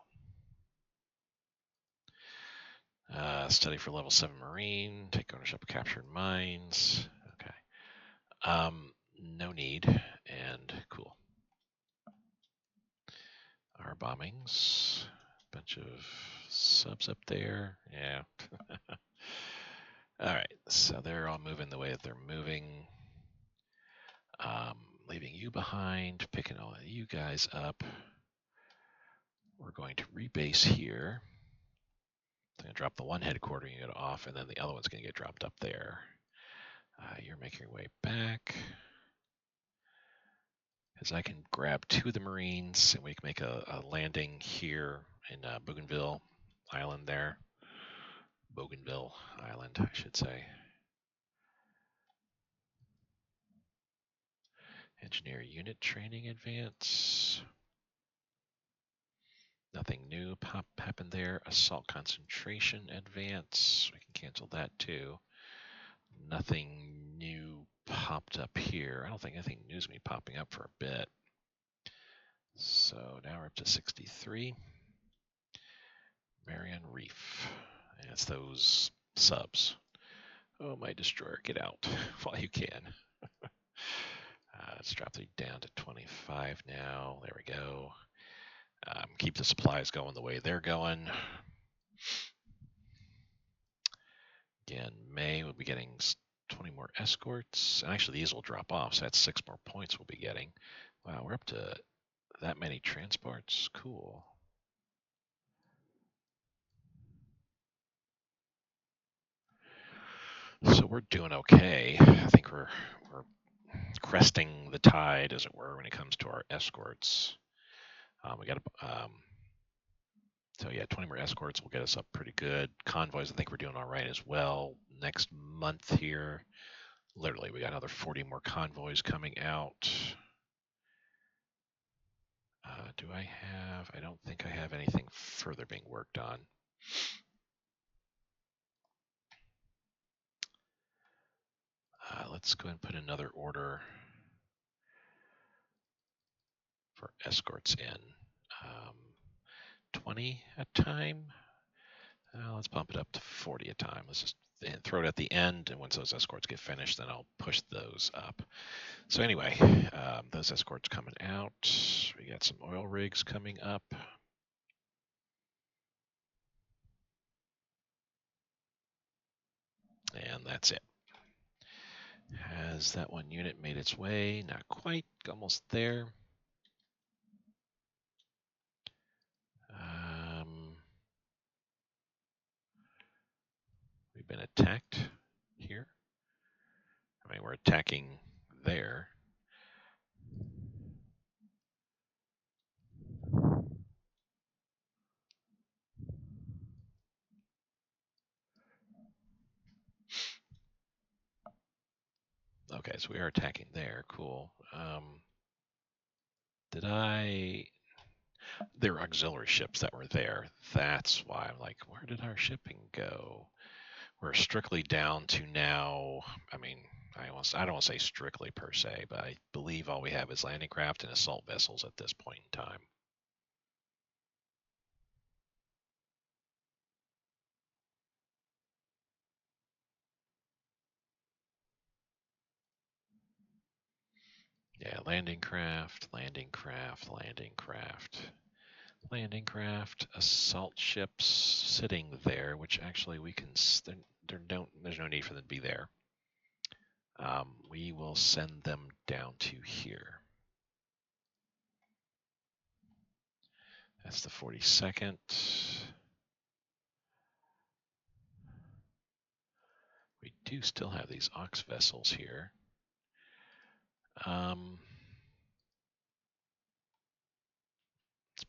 Study for level 7 Marine. Take ownership of captured mines. Okay. No need. And cool. Our bombings. Bunch of subs up there. Yeah. All right. So they're all moving the way that they're moving. Leaving you behind. Picking all of you guys up. We're going to rebase here. I'm going to drop the one headquarter unit off, and then the other one's going to get dropped up there. You're making your way back. Because I can grab 2 of the Marines, and we can make a landing here in Bougainville Island there. Bougainville Island, I should say. Engineer unit training advance. Nothing new happened there. Assault concentration advance. We can cancel that too. Nothing new popped up here. I don't think anything new is going to be popping up for a bit. So now we're up to 63. Marion Reef. And it's those subs. Oh, my destroyer, get out while you can. Let's drop these down to 25 now. There we go. Keep the supplies going the way they're going. Again, May we'll be getting 20 more escorts. And actually, these will drop off, so that's 6 more points we'll be getting. Wow, we're up to that many transports. Cool. So we're doing okay. I think we're cresting the tide, as it were, when it comes to our escorts. We got so yeah, 20 more escorts will get us up pretty good. Convoys, I think we're doing all right as well. Next month here, literally, we got another 40 more convoys coming out. Do I have? I don't think I have anything further being worked on. Let's go ahead and put another order for escorts in. 20 a time. Let's bump it up to 40 a time. Let's just throw it at the end, and once those escorts get finished, then I'll push those up. So anyway, those escorts coming out. We got some oil rigs coming up. And that's it. Has that one unit made its way? Not quite. Almost there. We've been attacked here. I mean, we're attacking there. Okay, so we are attacking there. Cool. There were auxiliary ships that were there. That's why I'm like, where did our shipping go? We're strictly down to now, I mean, I don't want to say strictly per se, but I believe all we have is landing craft and assault vessels at this point in time. Yeah, landing craft, landing craft, landing craft, landing craft, assault ships sitting there, which actually we can. There's no need for them to be there. We will send them down to here. That's the 42nd. We do still have these ox vessels here. Let's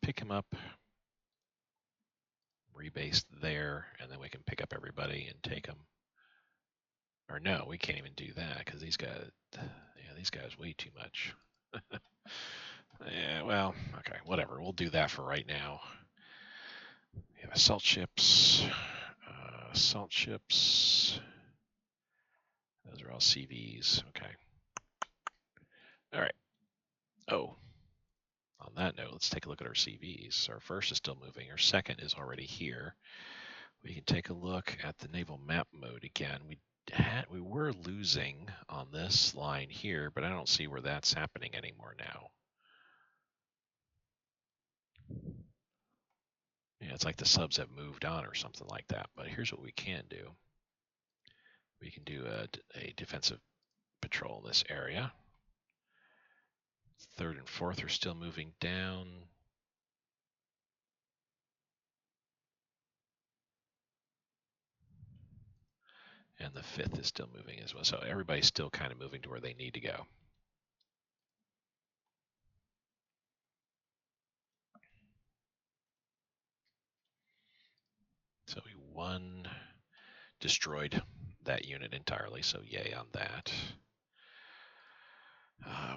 pick them up, rebase there, and then we can pick up everybody and take them. Or no, we can't even do that because these guys way too much. Yeah, well, okay, whatever. We'll do that for right now. We have assault ships. Assault ships. Those are all CVs. Okay. All right. Oh, on that note, let's take a look at our CVs. Our first is still moving. Our second is already here. We can take a look at the naval map mode again. We were losing on this line here, but I don't see where that's happening anymore now. Yeah, it's like the subs have moved on or something like that. But here's what we can do. We can do a defensive patrol in this area. Third and fourth are still moving down. And the fifth is still moving as well. So everybody's still kind of moving to where they need to go. So we destroyed that unit entirely, so yay on that.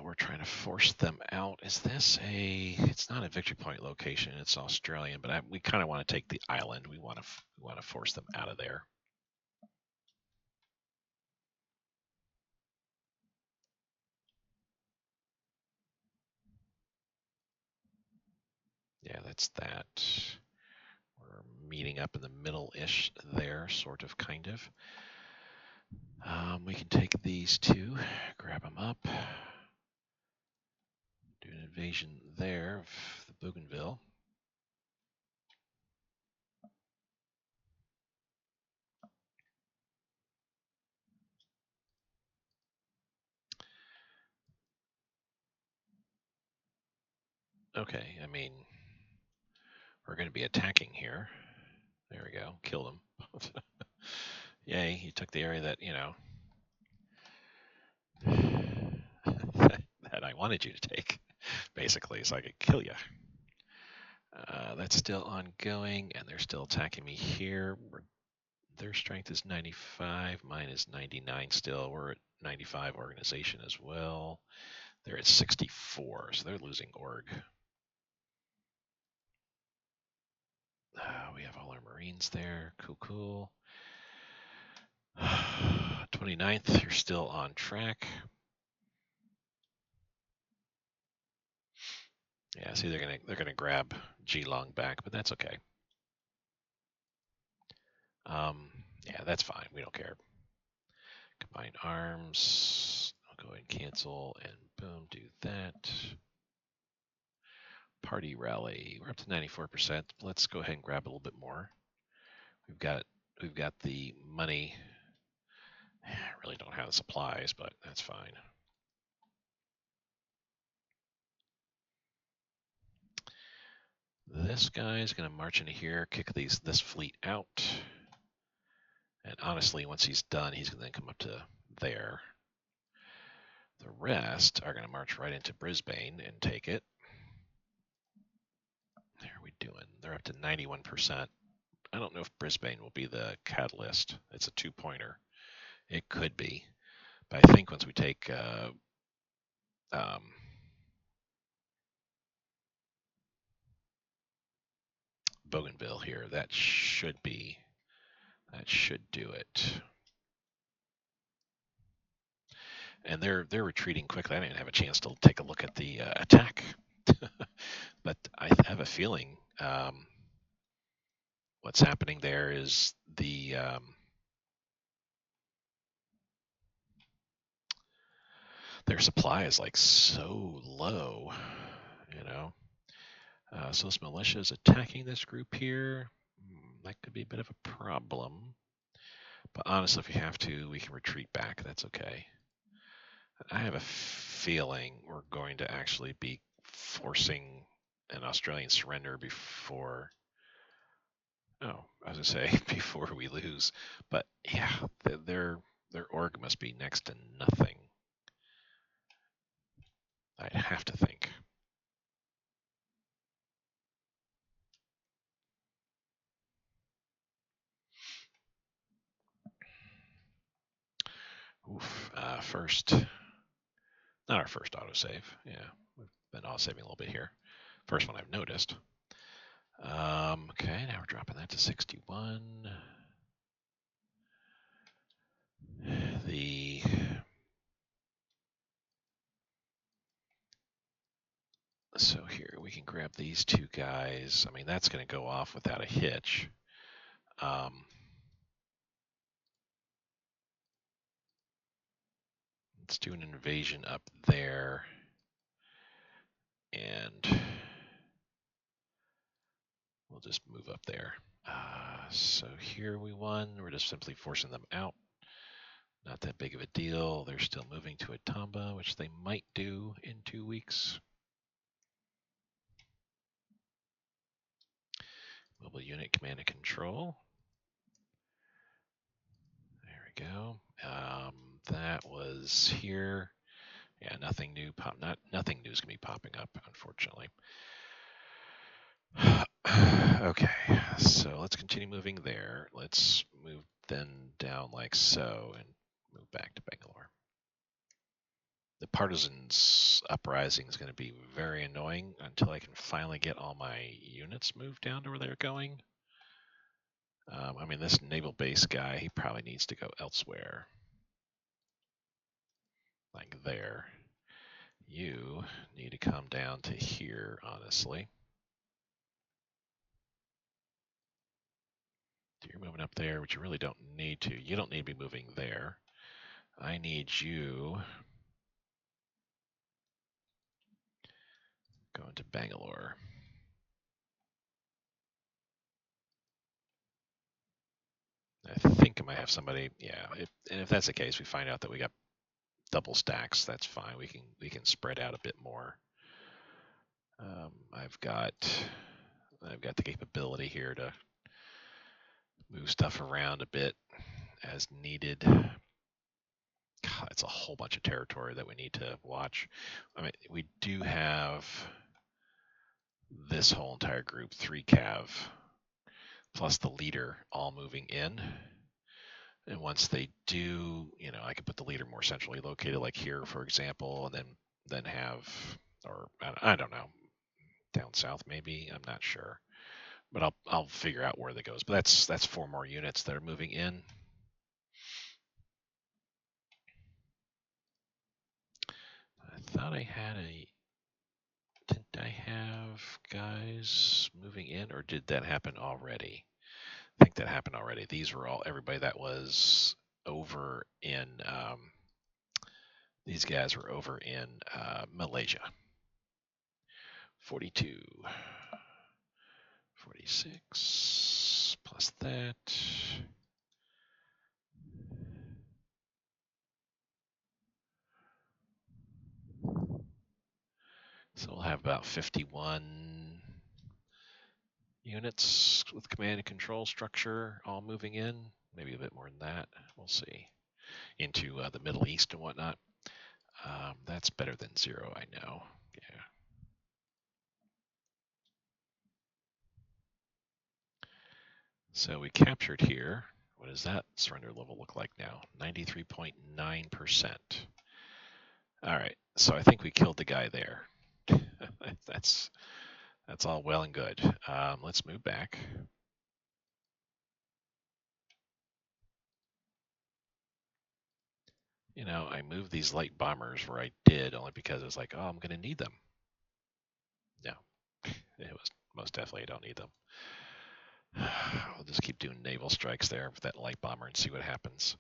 We're trying to force them out. Is this it's not a victory point location, it's Australian, but we kind of want to take the island. We want to force them out of there. Yeah, that's that. We're meeting up in the middle-ish there, sort of, kind of. We can take these two, grab them up, do an invasion there of the Bougainville. Okay, I mean, we're going to be attacking here. There we go, killed him. Yay, he took the area that, that I wanted you to take, basically, so I could kill you. That's still ongoing, and they're still attacking me here. Their strength is 95, mine is 99 still. We're at 95 organization as well. They're at 64, so they're losing org. We have all our Marines there. Cool, cool. 29th, you're still on track. Yeah, see, they're gonna grab Geelong back, but that's okay. Yeah, that's fine. We don't care. Combine arms. I'll go ahead and cancel and boom, do that. Party rally. We're up to 94%. Let's go ahead and grab a little bit more. We've got the money. I really don't have the supplies, but that's fine. This guy's gonna march into here, kick this fleet out. And honestly, once he's done, he's going to then come up to there. The rest are going to march right into Brisbane and take it. How are we doing? They're up to 91%. I don't know if Brisbane will be the catalyst. It's a two-pointer. It could be. But I think once we take Bougainville here, that should do it. and they're retreating quickly. I didn't even have a chance to take a look at the attack, but I have a feeling what's happening there is their supply is like so low, you know. So this militia is attacking this group here. That could be a bit of a problem. But honestly, if you have to, we can retreat back. That's okay. I have a feeling we're going to actually be forcing an Australian surrender before. Oh, I was gonna say before we lose. But yeah, their org must be next to nothing. I'd have to think. Oof. First, not our first autosave. Yeah, we've been autosaving a little bit here. First one I've noticed. Okay, now we're dropping that to 61. The So here we can grab these two guys. I mean, that's going to go off without a hitch. Let's do an invasion up there. And we'll just move up there. So here we won. We're just simply forcing them out. Not that big of a deal. They're still moving to Atamba, which they might do in 2 weeks. Mobile unit command and control. There we go. That was here. Yeah, nothing new. Nothing new is gonna be popping up, unfortunately. Okay, so let's continue moving there. Let's move then down like so and move back to Bangalore. The partisans uprising is going to be very annoying until I can finally get all my units moved down to where they're going. I mean, this naval base guy, he probably needs to go elsewhere. Like there. You need to come down to here, honestly. You're moving up there, but you really don't need to. You don't need to be moving there. I need you going to Bangalore. I think I might have somebody. Yeah, and if that's the case, we find out that we got double stacks. That's fine. We can spread out a bit more. I've got the capability here to move stuff around a bit as needed. God, it's a whole bunch of territory that we need to watch. I mean, we do have this whole entire group, 3 cav, plus the leader all moving in. And once they do, I could put the leader more centrally located, like here, for example, and then have, or I don't know, down south maybe. I'm not sure, but I'll figure out where that goes. But that's 4 more units that are moving in. I thought I had didn't I have guys moving in, or did that happen already? I think that happened already. These were everybody that was over in. These guys were over in Malaysia. 42, 46 plus that. So we'll have about 51 units with command and control structure all moving in, maybe a bit more than that. We'll see. Into the Middle East and whatnot. That's better than 0, I know. Yeah. So we captured here. What does that surrender level look like now? 93.9%. All right. So I think we killed the guy there. that's all well and good. Let's move back. I moved these light bombers where I did only because it's like, oh, I'm going to need them. No, it was most definitely I don't need them. I'll just keep doing naval strikes there with that light bomber and see what happens.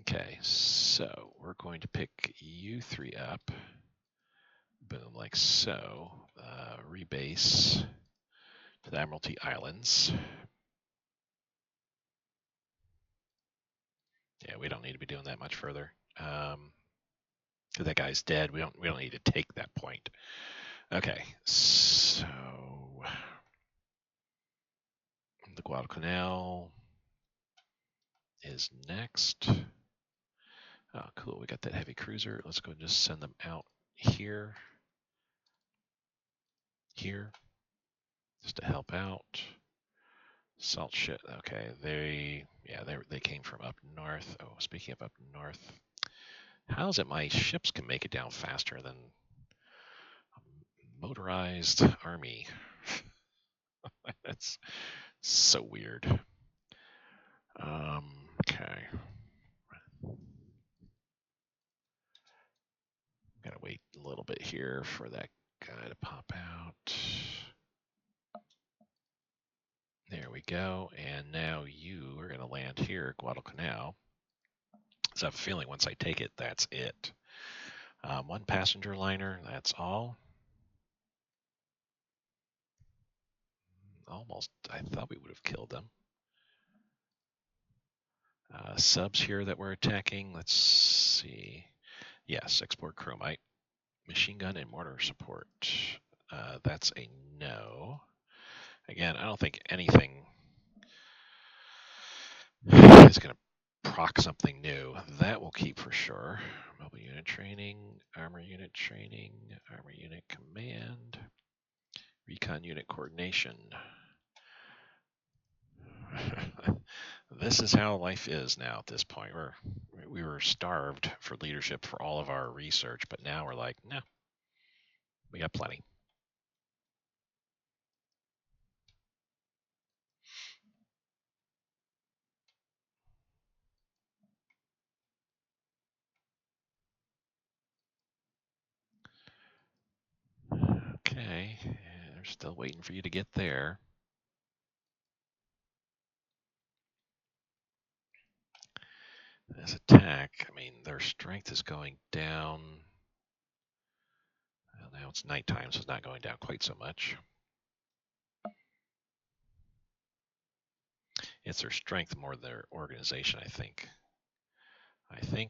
Okay, so we're going to pick you three up. Boom, like so. Rebase to the Admiralty Islands. Yeah, we don't need to be doing that much further. Because that guy's dead. We don't need to take that point. Okay, so the Guadalcanal is next. Oh, cool. We got that heavy cruiser. Let's go and just send them out here, just to help out. Salt shit. Okay, they came from up north. Oh, speaking of up north, how is it my ships can make it down faster than a motorized army? That's so weird. Okay. Gotta wait a little bit here for that guy to pop out. There we go. And now you are gonna land here at Guadalcanal. So I have a feeling once I take it, that's it. One passenger liner, that's all. Almost, I thought we would have killed them. Subs here that we're attacking, let's see. Yes, export chromite. Machine gun and mortar support. That's a no. Again, I don't think anything is going to proc something new. That will keep for sure. Mobile unit training, armor unit training, armor unit command, recon unit coordination. This is how life is now at this point. We were starved for leadership for all of our research, but now we're like, no, we got plenty. Okay, they're still waiting for you to get there. This attack, I mean, their strength is going down. Well, now it's nighttime, so it's not going down quite so much. It's their strength more than their organization, I think.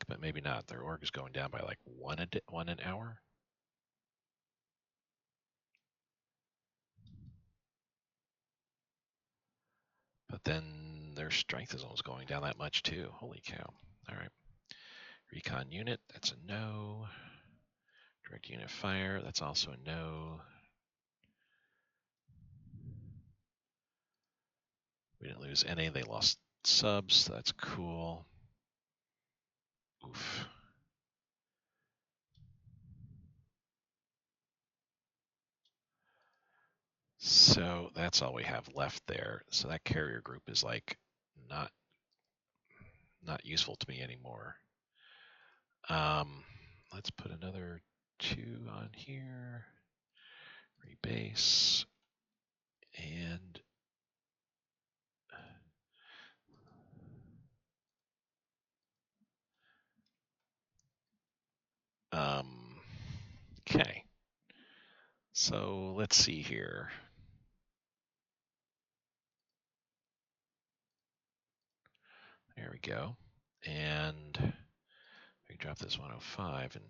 But maybe not. Their org is going down by like one an hour. But then their strength is almost going down that much too. Holy cow. All right. Recon unit, that's a no. Direct unit fire, that's also a no. We didn't lose any. They lost subs. That's cool. Oof. So that's all we have left there. So that carrier group is like not useful to me anymore. Let's put another 2 on here. Rebase. And okay. So let's see here. There we go. And we drop this 105 in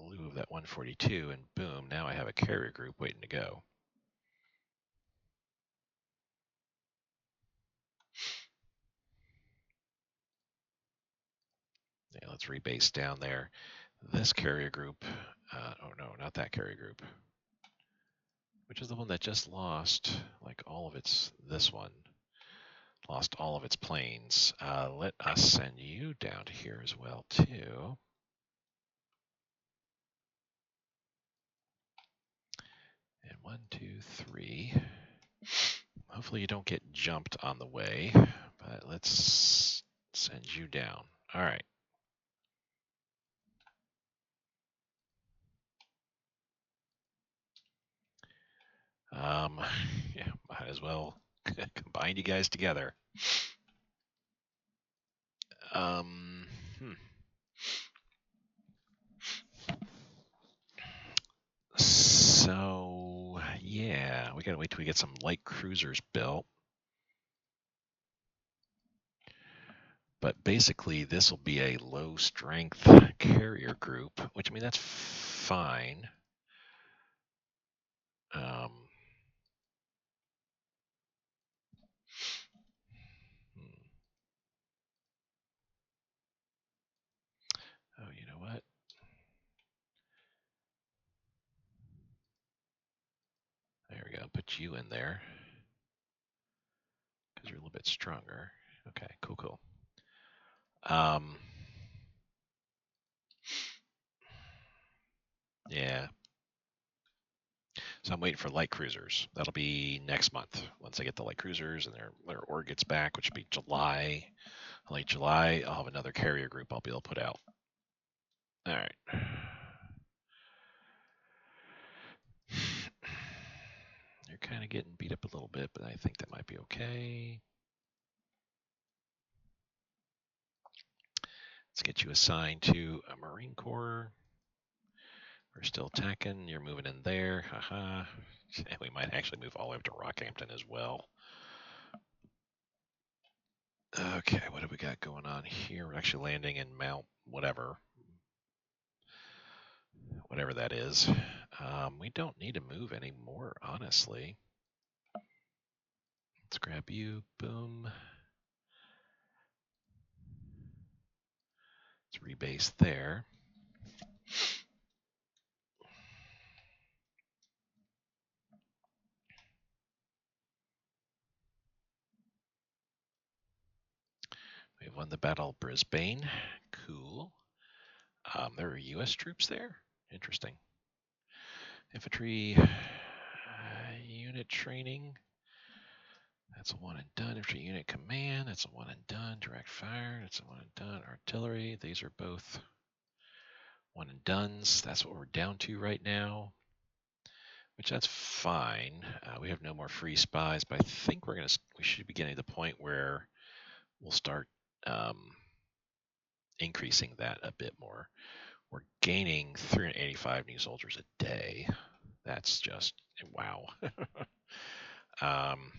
lieu of that 142, and boom, now I have a carrier group waiting to go. Yeah, let's rebase down there. This carrier group, oh no, not that carrier group, which is the one that just lost like all of its, this one, lost all of its planes. Let us send you down to here as well too. And 1, 2, 3. Hopefully you don't get jumped on the way, but let's send you down. All right. Yeah, might as well combine you guys together. Um, hmm. So yeah, we gotta wait till we get some light cruisers built. But basically, this will be a low strength carrier group, which I mean that's fine. Um, hmm. Oh, you know what? There we go. Put you in there because you're a little bit stronger. Okay, cool. Um, yeah. So I'm waiting for light cruisers. That'll be next month once I get the light cruisers and their org gets back, which will be July. Late July, I'll have another carrier group I'll be able to put out. All right. You're kind of getting beat up a little bit, but I think that might be okay. Let's get you assigned to a Marine Corps. We're still attacking. You're moving in there. Haha. We might actually move all the way up to Rockhampton as well. Okay, what do we got going on here? We're actually landing in Mount whatever that is. We don't need to move anymore, honestly. Let's grab you. Boom. Let's rebase there. We won the Battle of Brisbane. Cool. There are U.S. troops there. Interesting. Infantry unit training. That's a one and done. Infantry unit command. That's a one and done. Direct fire. That's a one and done. Artillery. These are both one and dones. That's what we're down to right now, which that's fine. We have no more free spies, but I think we should be getting to the point where we'll start increasing that a bit more. We're gaining 385 new soldiers a day. That's just wow. um,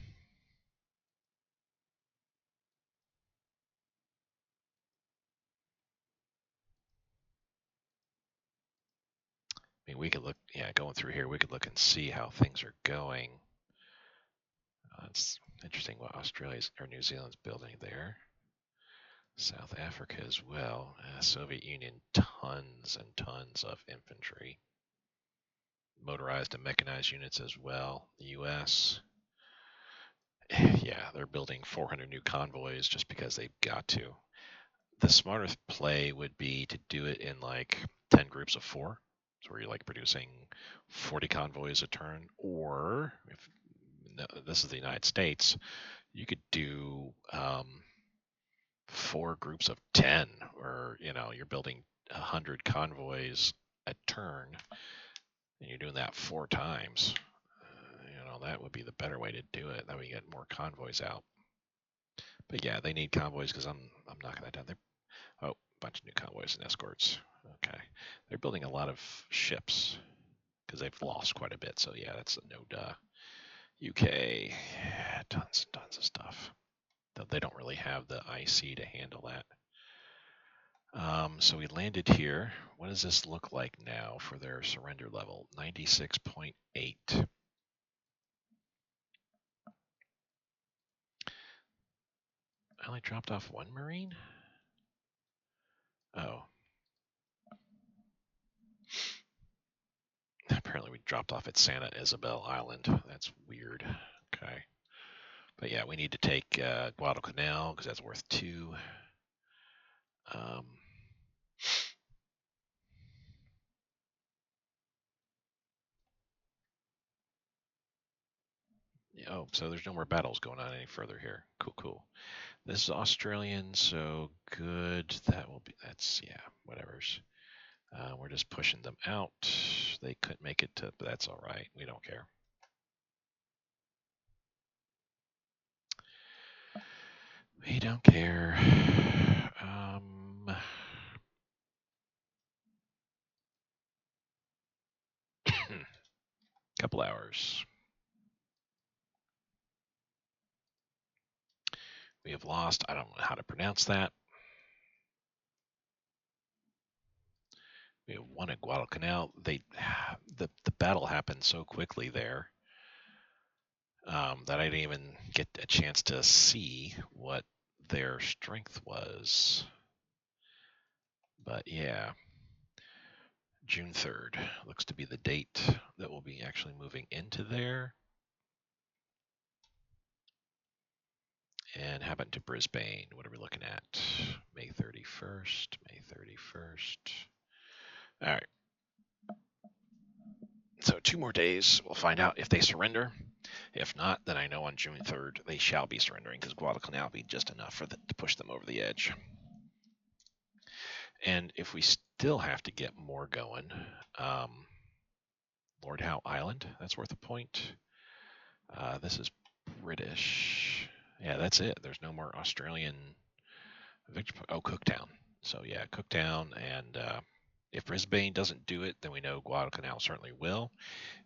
I mean, we could look, yeah, going through here, we could look and see how things are going. It's interesting what Australia's or New Zealand's building there. South Africa as well. Soviet Union, tons and tons of infantry. Motorized and mechanized units as well. The U.S., yeah, they're building 400 new convoys just because they've got to. The smartest play would be to do it in like 10 groups of 4. So where you're like producing 40 convoys a turn, or if no, this is the United States, you could do 4 groups of 10, or you're building 100 convoys a turn, and you're doing that 4 times. That would be the better way to do it. That way you get more convoys out. But yeah, they need convoys because I'm not gonna done. Oh, bunch of new convoys and escorts. Okay, they're building a lot of ships because they've lost quite a bit. So yeah, that's a no duh. UK, tons and tons of stuff. They don't really have the IC to handle that. So we landed here. What does this look like now for their surrender level? 96.8. I only dropped off 1 Marine? Oh. Apparently we dropped off at Santa Isabel Island. That's weird. Okay. But yeah, we need to take Guadalcanal because that's worth 2. Um, Oh, so there's no more battles going on any further here. Cool, cool. This is Australian, so good. That's, yeah, whatever's. We're just pushing them out. They couldn't make it to, but that's all right. We don't care. We don't care. Couple hours. We have lost. I don't know how to pronounce that. We have won at Guadalcanal. The battle happened so quickly there that I didn't even get a chance to see what their strength was. But yeah, June 3rd looks to be the date that we'll be actually moving into there. And how about to Brisbane? What are we looking at? May 31st. May 31st. All right. So 2 more days. We'll find out if they surrender. If not, then I know on June 3rd they shall be surrendering because Guadalcanal will be just enough to push them over the edge. And if we still have to get more going, Lord Howe Island, that's worth a point. This is British. Yeah, that's it. There's no more Australian victory. Oh, Cooktown. So yeah, Cooktown. And if Brisbane doesn't do it, then we know Guadalcanal certainly will.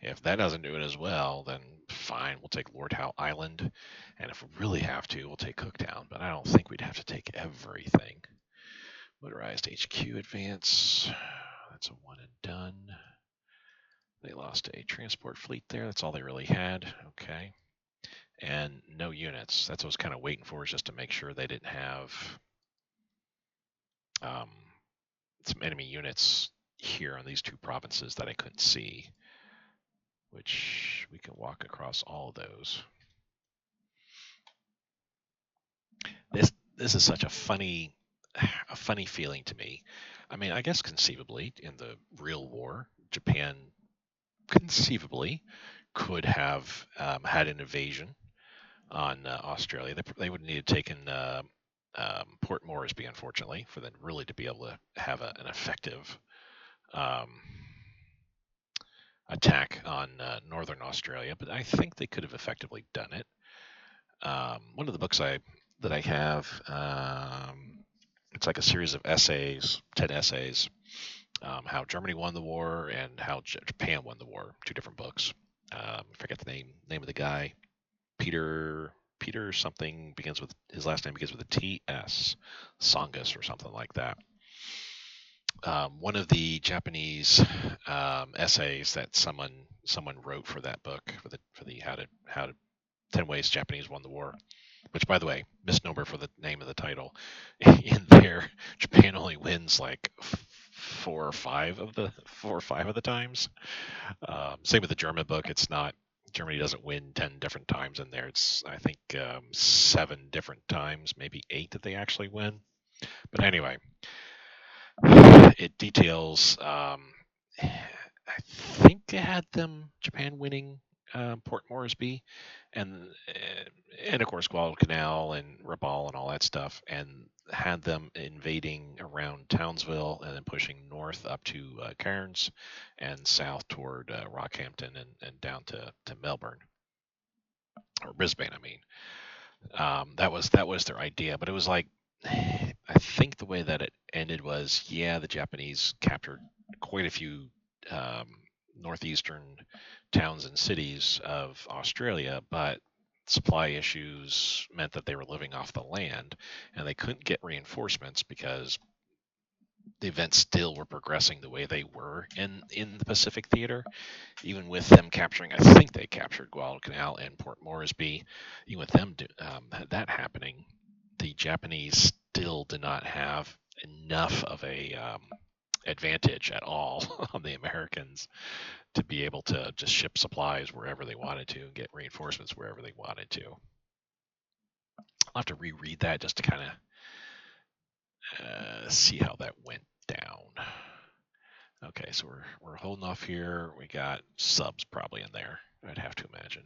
If that doesn't do it as well, then fine, we'll take Lord Howe Island. And if we really have to, we'll take Cooktown. But I don't think we'd have to take everything. Motorized HQ advance. That's a one and done. They lost a transport fleet there. That's all they really had. Okay. And no units. That's what I was kind of waiting for, is just to make sure they didn't have some enemy units here on these two provinces that I couldn't see, which we can walk across all of those. This is such a funny feeling to me. I mean, I guess conceivably in the real war, Japan conceivably could have had an invasion on Australia. They would need to taken Port Moresby, unfortunately, for them really to be able to have an effective attack on northern Australia. But I think they could have effectively done it. One of the books that I have, it's like a series of essays, 10 essays, how Germany won the war and how Japan won the war. Two different books. I forget the name of the guy. Peter something, begins with his last name begins with a T-S, Songus or something like that. One of the Japanese essays that someone wrote for that book, for the how to 10 ways Japanese won the war, which, by the way, misnomer for the name of the title. In there, Japan only wins like four or five of the times. Same with the German book. It's not, Germany doesn't win 10 different times in there. It's, I think, 7 different times, maybe 8 that they actually win. But anyway, it details, I think it had Japan winning Port Moresby, and of course Guadalcanal and Rabaul and all that stuff, and had them invading around Townsville and then pushing north up to Cairns and south toward Rockhampton and down to Melbourne or Brisbane. I mean, that was their idea, but it was like, I think the way that it ended was, yeah, the Japanese captured quite a few northeastern towns and cities of Australia, but supply issues meant that they were living off the land and they couldn't get reinforcements because the events still were progressing the way they were in the Pacific Theater. Even with them capturing, I think they captured Guadalcanal and Port Moresby, even with them that happening, the Japanese still did not have enough of a advantage at all on the Americans to be able to just ship supplies wherever they wanted to and get reinforcements wherever they wanted to. I'll have to reread that just to kind of see how that went down. Okay, so we're holding off here. We got subs probably in there, I'd have to imagine.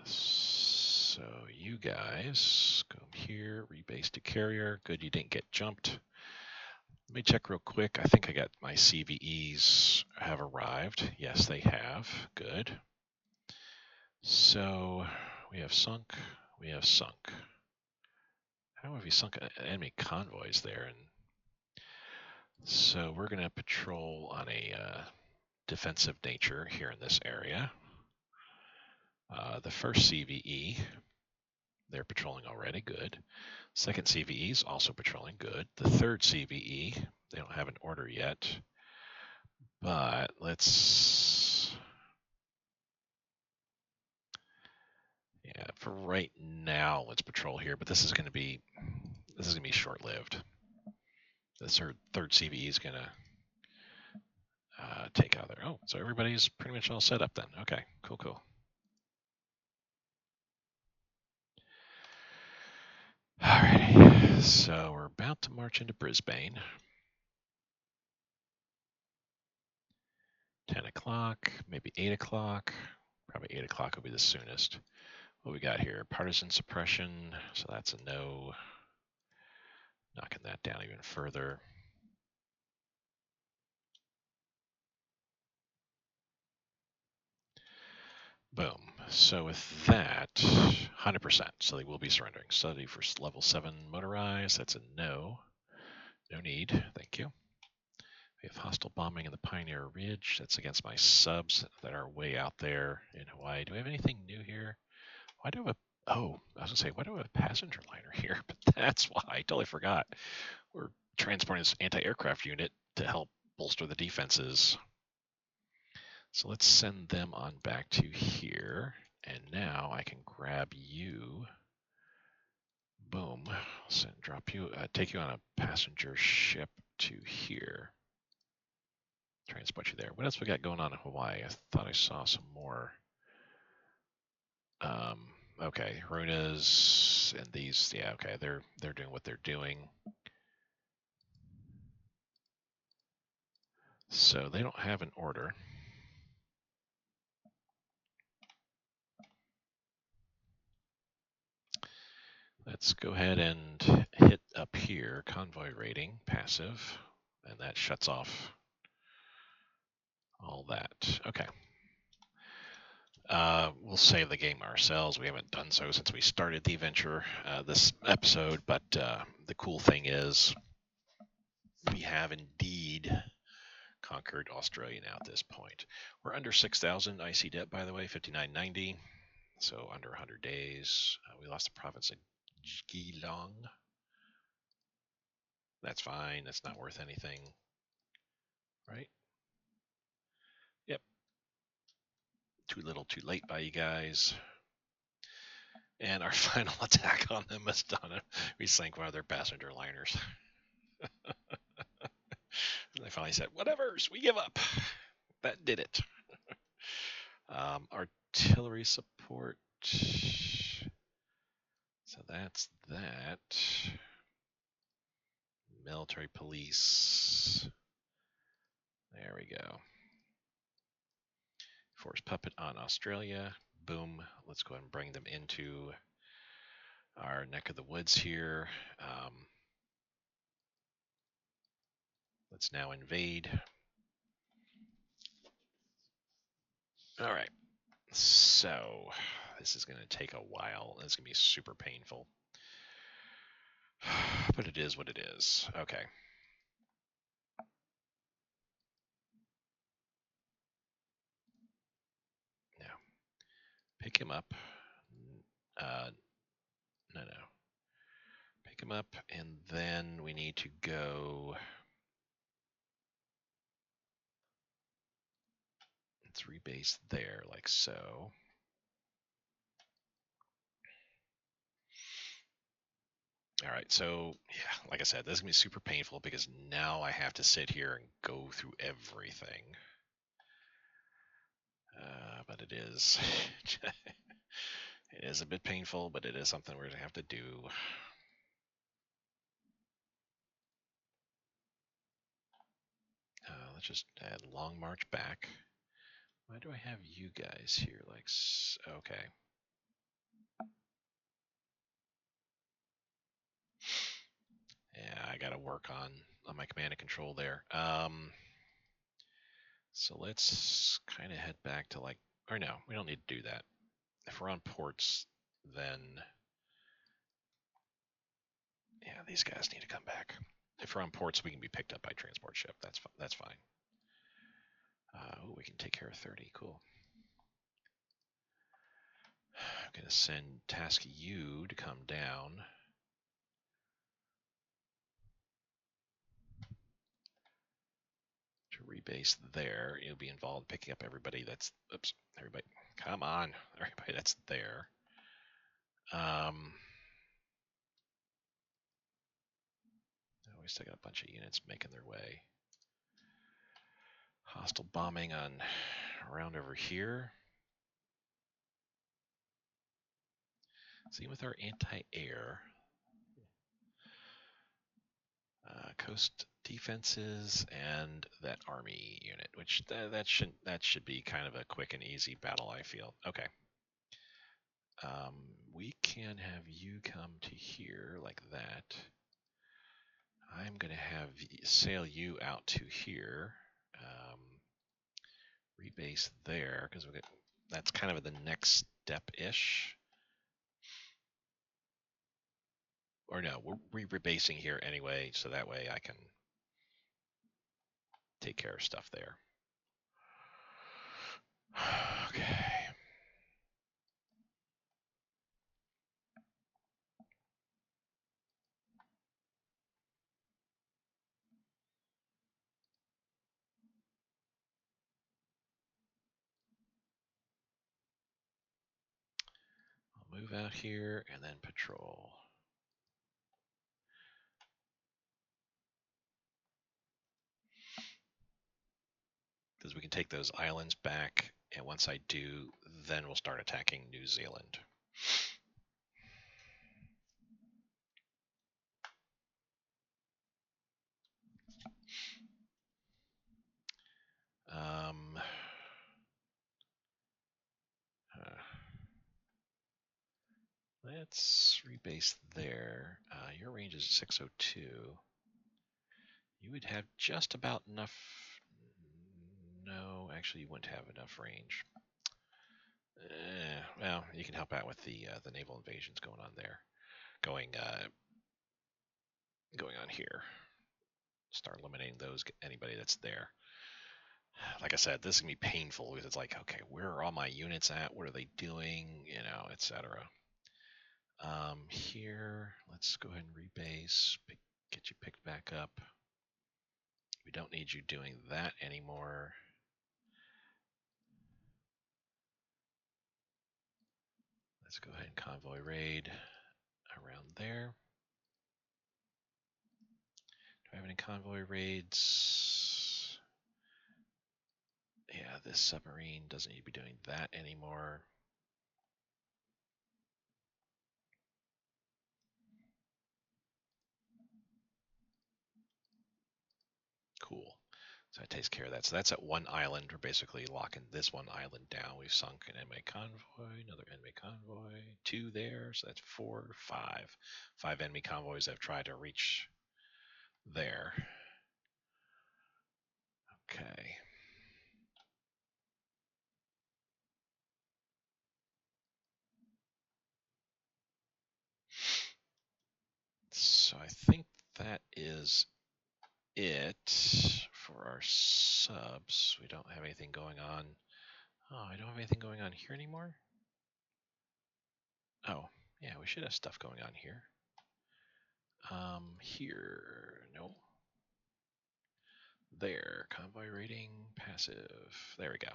So you guys come here, rebase to carrier. Good, you didn't get jumped. Let me check real quick. I think I got my CVEs have arrived. Yes, they have. Good. So we have sunk. We have sunk. How have you sunk enemy convoys there? And so we're going to patrol on a defensive nature here in this area. The first CVE, they're patrolling already. Good. Second CVE is also patrolling. Good. The third CVE, they don't have an order yet. But let's, yeah, for right now, let's patrol here. But this is going to be short-lived. This third CVE is going to take out there. Oh, so everybody's pretty much all set up then. Okay, cool. Alrighty, so we're about to march into Brisbane. 10 o'clock, maybe 8 o'clock. Probably 8 o'clock will be the soonest. What we got here? Partisan suppression, so that's a no. Knocking that down even further. Boom. So with that, 100%. So they will be surrendering. Study for level 7 motorized. That's a no. No need. Thank you. We have hostile bombing in the Pioneer Ridge. That's against my subs that are way out there in Hawaii. Do we have anything new here? Why do I have a... Oh, I was going to say, why do I have a passenger liner here? But that's why. I totally forgot. We're transporting this anti-aircraft unit to help bolster the defenses. So let's send them on back to here. And now I can grab you. Boom. Drop you, take you on a passenger ship to here. Transport you there. What else we got going on in Hawaii? I thought I saw some more. Okay, Runas and these. Yeah, okay, they're doing what they're doing. So they don't have an order. Let's go ahead and hit up here, convoy rating, passive, and that shuts off all that. Okay. We'll save the game ourselves. We haven't done so since we started the adventure this episode, but the cool thing is we have indeed conquered Australia now at this point. We're under 6,000 IC debt, by the way, 5990, so under 100 days. We lost the province of Geelong. That's fine. That's not worth anything, right? Yep. Too little, too late by you guys. And our final attack on them is done. We sank one of their passenger liners. And they finally said, whatever's, we give up. That did it. Artillery support. So that's that. Military police. There we go. Force puppet on Australia. Boom. Let's go ahead and bring them into our neck of the woods here. Let's now invade. All right. So this is going to take a while. It's going to be super painful. But it is what it is. Okay. Now, pick him up. No. Pick him up, and then we need to go. Let's rebase there, like so. All right, so yeah, like I said, this is gonna be super painful because now I have to sit here and go through everything. But it is, it is a bit painful, but it is something we're gonna have to do. Let's just add long march back. Why do I have you guys here? Like, okay. Yeah, I got to work on my command and control there. So let's kind of head back to like, or no, we don't need to do that. If we're on ports, then yeah, these guys need to come back. If we're on ports, we can be picked up by transport ship. That's fine. We can take care of 30. Cool. I'm gonna send task you to come down. To rebase there. You'll be involved in picking up everybody that's, oops, everybody, come on, everybody that's there. We still got a bunch of units making their way. Hostile bombing on around over here. See, with our anti-air, coast defenses, and that army unit, which that should be kind of a quick and easy battle, I feel. Okay. We can have you come to here like that. I'm going to have sail you out to here. Rebase there because that's kind of the next step-ish. Or no, we're rebasing here anyway, so that way I can take care of stuff there. Okay. I'll move out here and then patrol. Because we can take those islands back, and once I do, then we'll start attacking New Zealand. Let's rebase there. Your range is 602. You would have just about enough. No, actually, you wouldn't have enough range. Well, you can help out with the naval invasions going on there, going on here. Start eliminating anybody that's there. Like I said, this is gonna be painful because it's like, okay, where are all my units at? What are they doing? Etc. Here, let's go ahead and rebase. Get you picked back up. We don't need you doing that anymore. Let's go ahead and convoy raid around there. Do I have any convoy raids? Yeah, this submarine doesn't need to be doing that anymore. Cool. So that takes care of that. So that's at one island. We're basically locking this one island down. We've sunk an enemy convoy, another enemy convoy, 2 there. So that's 4, 5. 5 enemy convoys have tried to reach there. Okay. So I think that is it for our subs. We don't have anything going on. Oh, I don't have anything going on here anymore? Oh, yeah, we should have stuff going on here. Here, no. There, convoy rating, passive. There we go.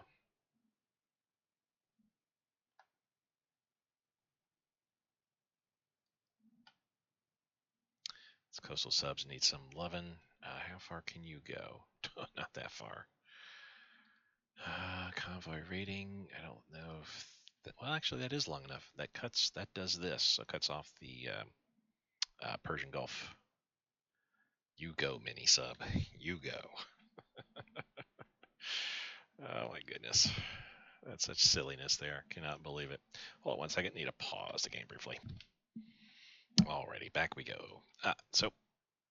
This coastal subs need some loving. How far can you go? Not that far. Convoy rating. I don't know if. Well, actually, that is long enough. That does this. So it cuts off the Persian Gulf. You go, mini sub. You go. Oh my goodness. That's such silliness there. Cannot believe it. Hold on one second. Need to pause the game briefly. Alrighty, back we go. So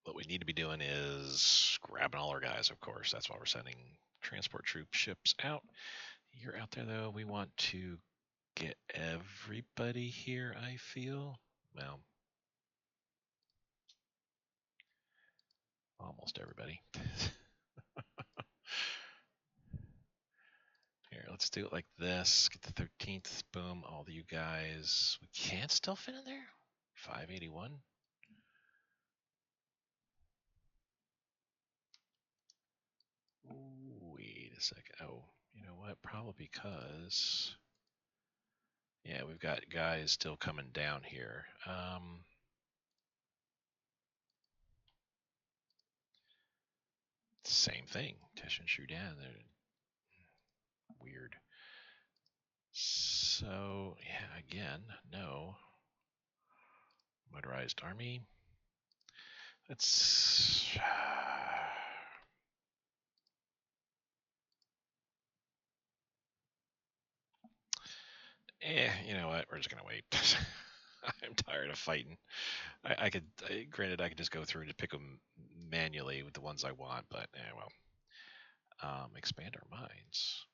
what we need to be doing is grabbing all our guys, of course. That's why we're sending transport troop ships out. You're out there, though. We want to get everybody here, I feel. Well, almost everybody. Here, let's do it like this. Get the 13th. Boom. All of you guys. We can't still fit in there? 581? Ooh, wait a second. Oh, you know what? Probably because... Yeah, we've got guys still coming down here. Same thing. Tish and Shudan. They're weird. So, yeah, again, no. Motorized army. Let's. You know what? We're just gonna wait. I'm tired of fighting. Granted, I could just go through and just pick them manually with the ones I want, but well. Expand our minds.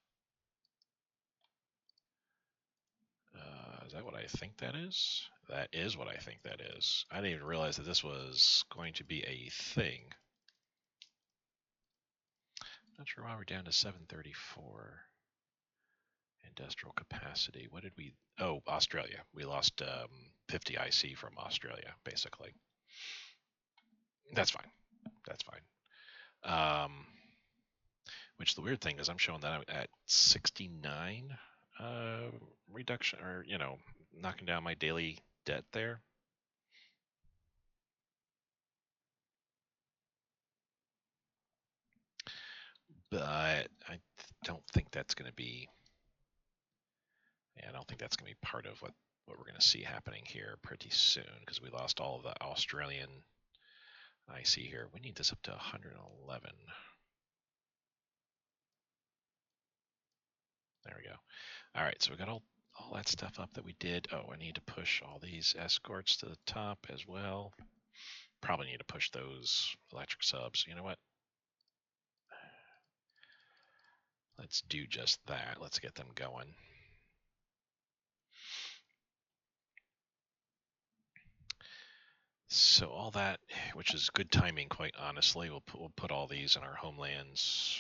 Is that what I think that is? That is what I think that is. I didn't even realize that this was going to be a thing. Not sure why we're down to 734. Industrial capacity. What did we... Oh, Australia. We lost 50 IC from Australia, basically. That's fine. That's fine. Which the weird thing is I'm showing that I'm at 69 reduction, or, knocking down my daily debt there. But I don't think that's going to be... Yeah, I don't think that's going to be part of what we're going to see happening here pretty soon, because we lost all of the Australian IC here. We need this up to 111. There we go. All right, so we got all that stuff up that we did. Oh, I need to push all these escorts to the top as well. Probably need to push those electric subs. You know what? Let's do just that. Let's get them going. So all that, which is good timing, quite honestly, we'll put all these in our homelands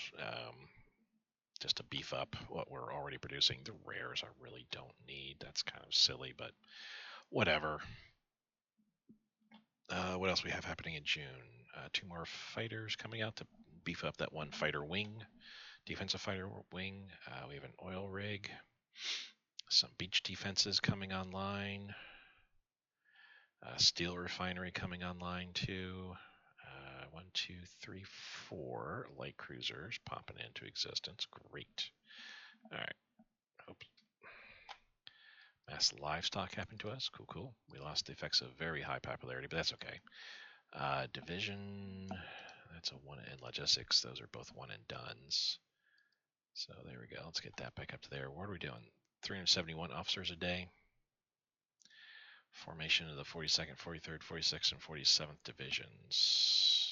just to beef up what we're already producing. The rares I really don't need. That's kind of silly, but whatever. What else we have happening in June? 2 more fighters coming out to beef up that one fighter wing, defensive fighter wing. We have an oil rig, some beach defenses coming online, steel refinery coming online too. 1, 2, 3, 4 light cruisers popping into existence. Great. All right. Oops. Mass livestock happened to us. Cool, cool. We lost the effects of very high popularity, but that's okay. Division, that's a 1, and logistics, those are both 1 and dones. So there we go. Let's get that back up to there. What are we doing? 371 officers a day. Formation of the 42nd, 43rd, 46th, and 47th divisions.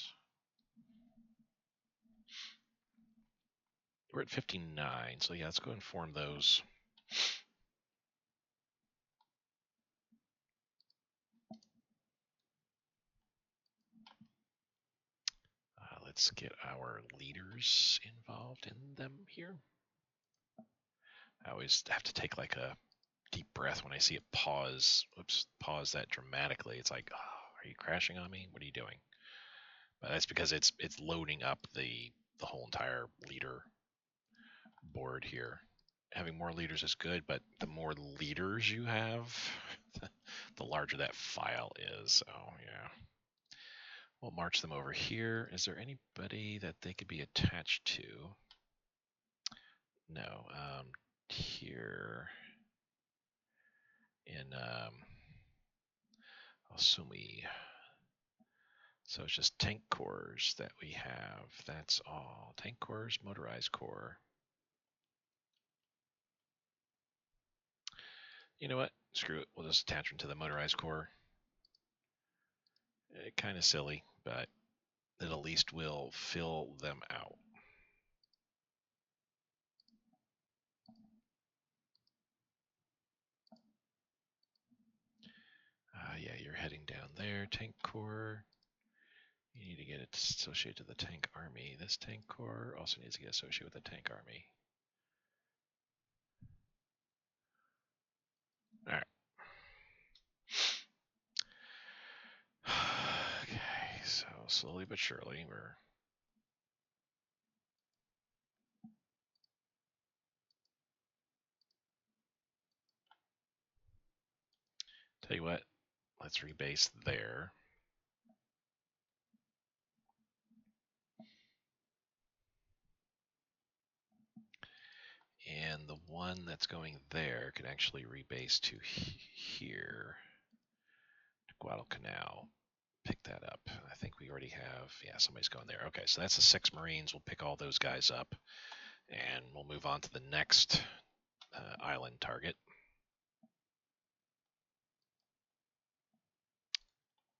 We're at 59, so yeah, let's go and form those. Let's get our leaders involved in them here. I always have to take like a deep breath when I see it pause. Oops, pause that dramatically. It's like, oh, are you crashing on me? What are you doing? But that's because it's loading up the whole entire leader board here. Having more leaders is good, but the more leaders you have, the larger that file is. Oh yeah. We'll march them over here. Is there anybody that they could be attached to? No. Here in Asumi. So it's just tank cores that we have. That's all. Tank cores, motorized core. You know what? Screw it. We'll just attach them to the motorized core. Kind of silly, but it at least will fill them out. Yeah, you're heading down there, tank core. You need to get it associated to the tank army. This tank core also needs to get associated with the tank army. All right. Okay, so slowly but surely we're tell you what, let's rebase there. And the one that's going there can actually rebase to here, to Guadalcanal. Pick that up. I think we already have, yeah, somebody's going there. Okay, so that's the 6 Marines. We'll pick all those guys up, and we'll move on to the next island target.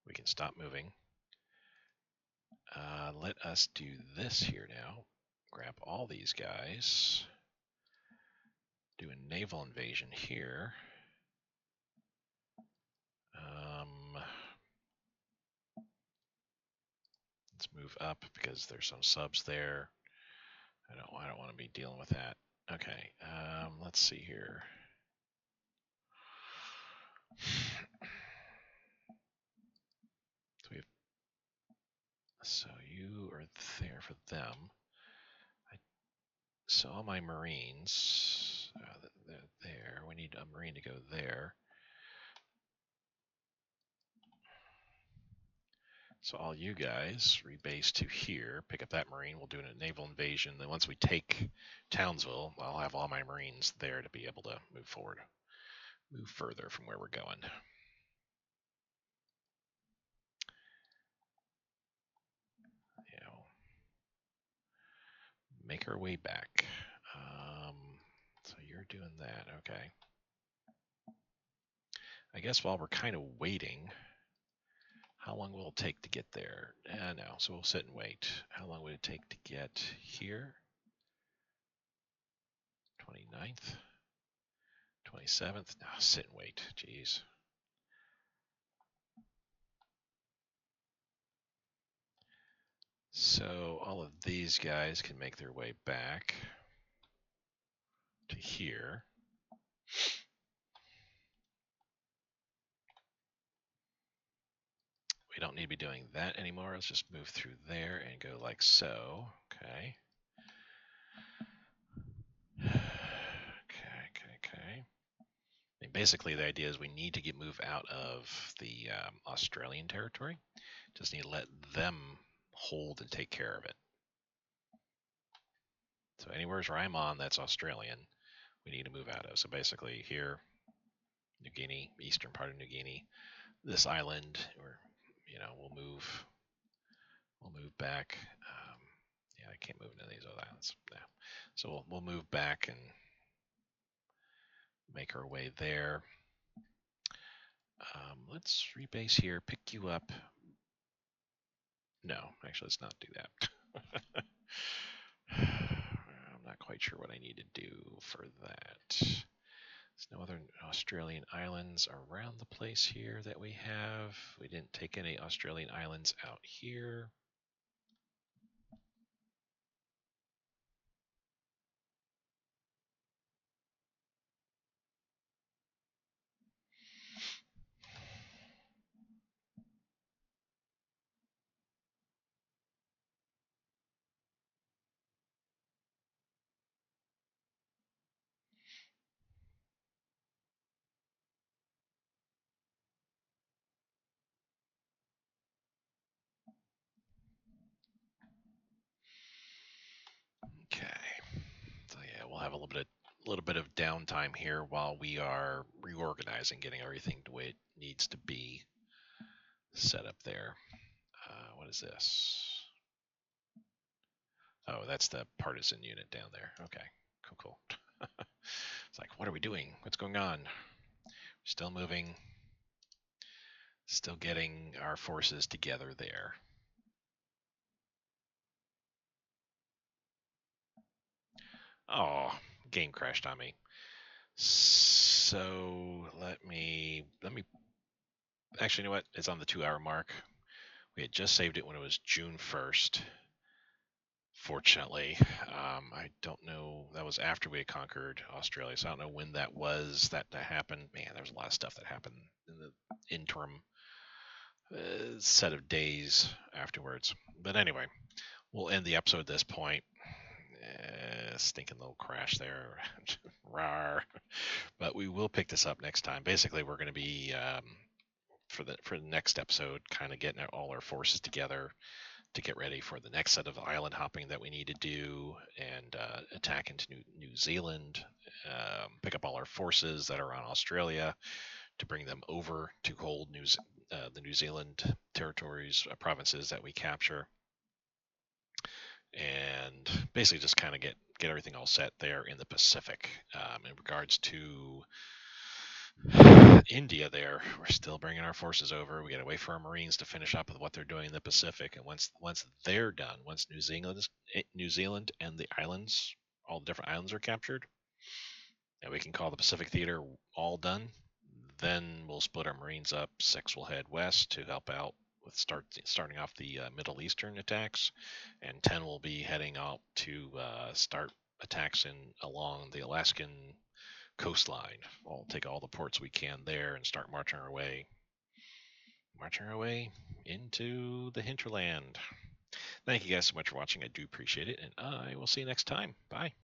We can stop moving. Let us do this here now. Grab all these guys. Do a naval invasion here. Let's move up because there's some subs there. I don't want to be dealing with that. Okay, let's see here. So you are there for them. So all my Marines, they're there. We need a Marine to go there. So all you guys rebase to here, pick up that Marine. We'll do a naval invasion. Then once we take Townsville, I'll have all my Marines there to be able to move forward, move further from where we're going. You know, make our way back. So you're doing that, okay. I guess while we're kind of waiting, how long will it take to get there? No, so we'll sit and wait. How long would it take to get here? 29th? 27th? No, sit and wait. Jeez. So all of these guys can make their way back to here. We don't need to be doing that anymore. Let's just move through there and go like so. Okay. Okay. And basically, the idea is we need to move out of the Australian territory. Just need to let them hold and take care of it. So anywhere where I'm on that's Australian, we need to move out of. So basically here, New Guinea, eastern part of New Guinea, this island, or we'll move back. Yeah, I can't move into these other islands. No. So we'll move back and make our way there. Let's rebase here, pick you up. No, actually, let's not do that. I'm not quite sure what I need to do for that. There's no other Australian islands around the place here that we have. We didn't take any Australian islands out here. Okay. So yeah, we'll have a little bit of downtime here while we are reorganizing, getting everything the way it needs to be set up there. What is this? Oh, that's the partisan unit down there. Okay, cool. It's like, what are we doing? What's going on? Still moving. Still getting our forces together there. Oh, game crashed on me. So let me actually, you know what? It's on the 2 hour mark. We had just saved it when it was June 1st. Fortunately, I don't know. That was after we had conquered Australia, so I don't know when that was that happened. Man, there was a lot of stuff that happened in the interim set of days afterwards. But anyway, we'll end the episode at this point. Stinking little crash there. Rawr. But we will pick this up next time. Basically, we're going to be for the next episode, kind of getting all our forces together to get ready for the next set of island hopping that we need to do, and attack into New Zealand, pick up all our forces that are on Australia to bring them over to hold the New Zealand territories, provinces that we capture, and basically just kind of get everything all set there in the Pacific. In regards to India, there we're still bringing our forces over. We got to wait for our Marines to finish up with what they're doing in the Pacific, and once they're done, once New Zealand and the islands, all the different islands are captured, and we can call the Pacific Theater all done. Then we'll split our Marines up. 6 will head west to help out with starting off the Middle Eastern attacks, and 10 will be heading out to start attacks along the Alaskan coastline. We'll take all the ports we can there and start marching our way into the hinterland. Thank you guys so much for watching. I do appreciate it, and I will see you next time. Bye.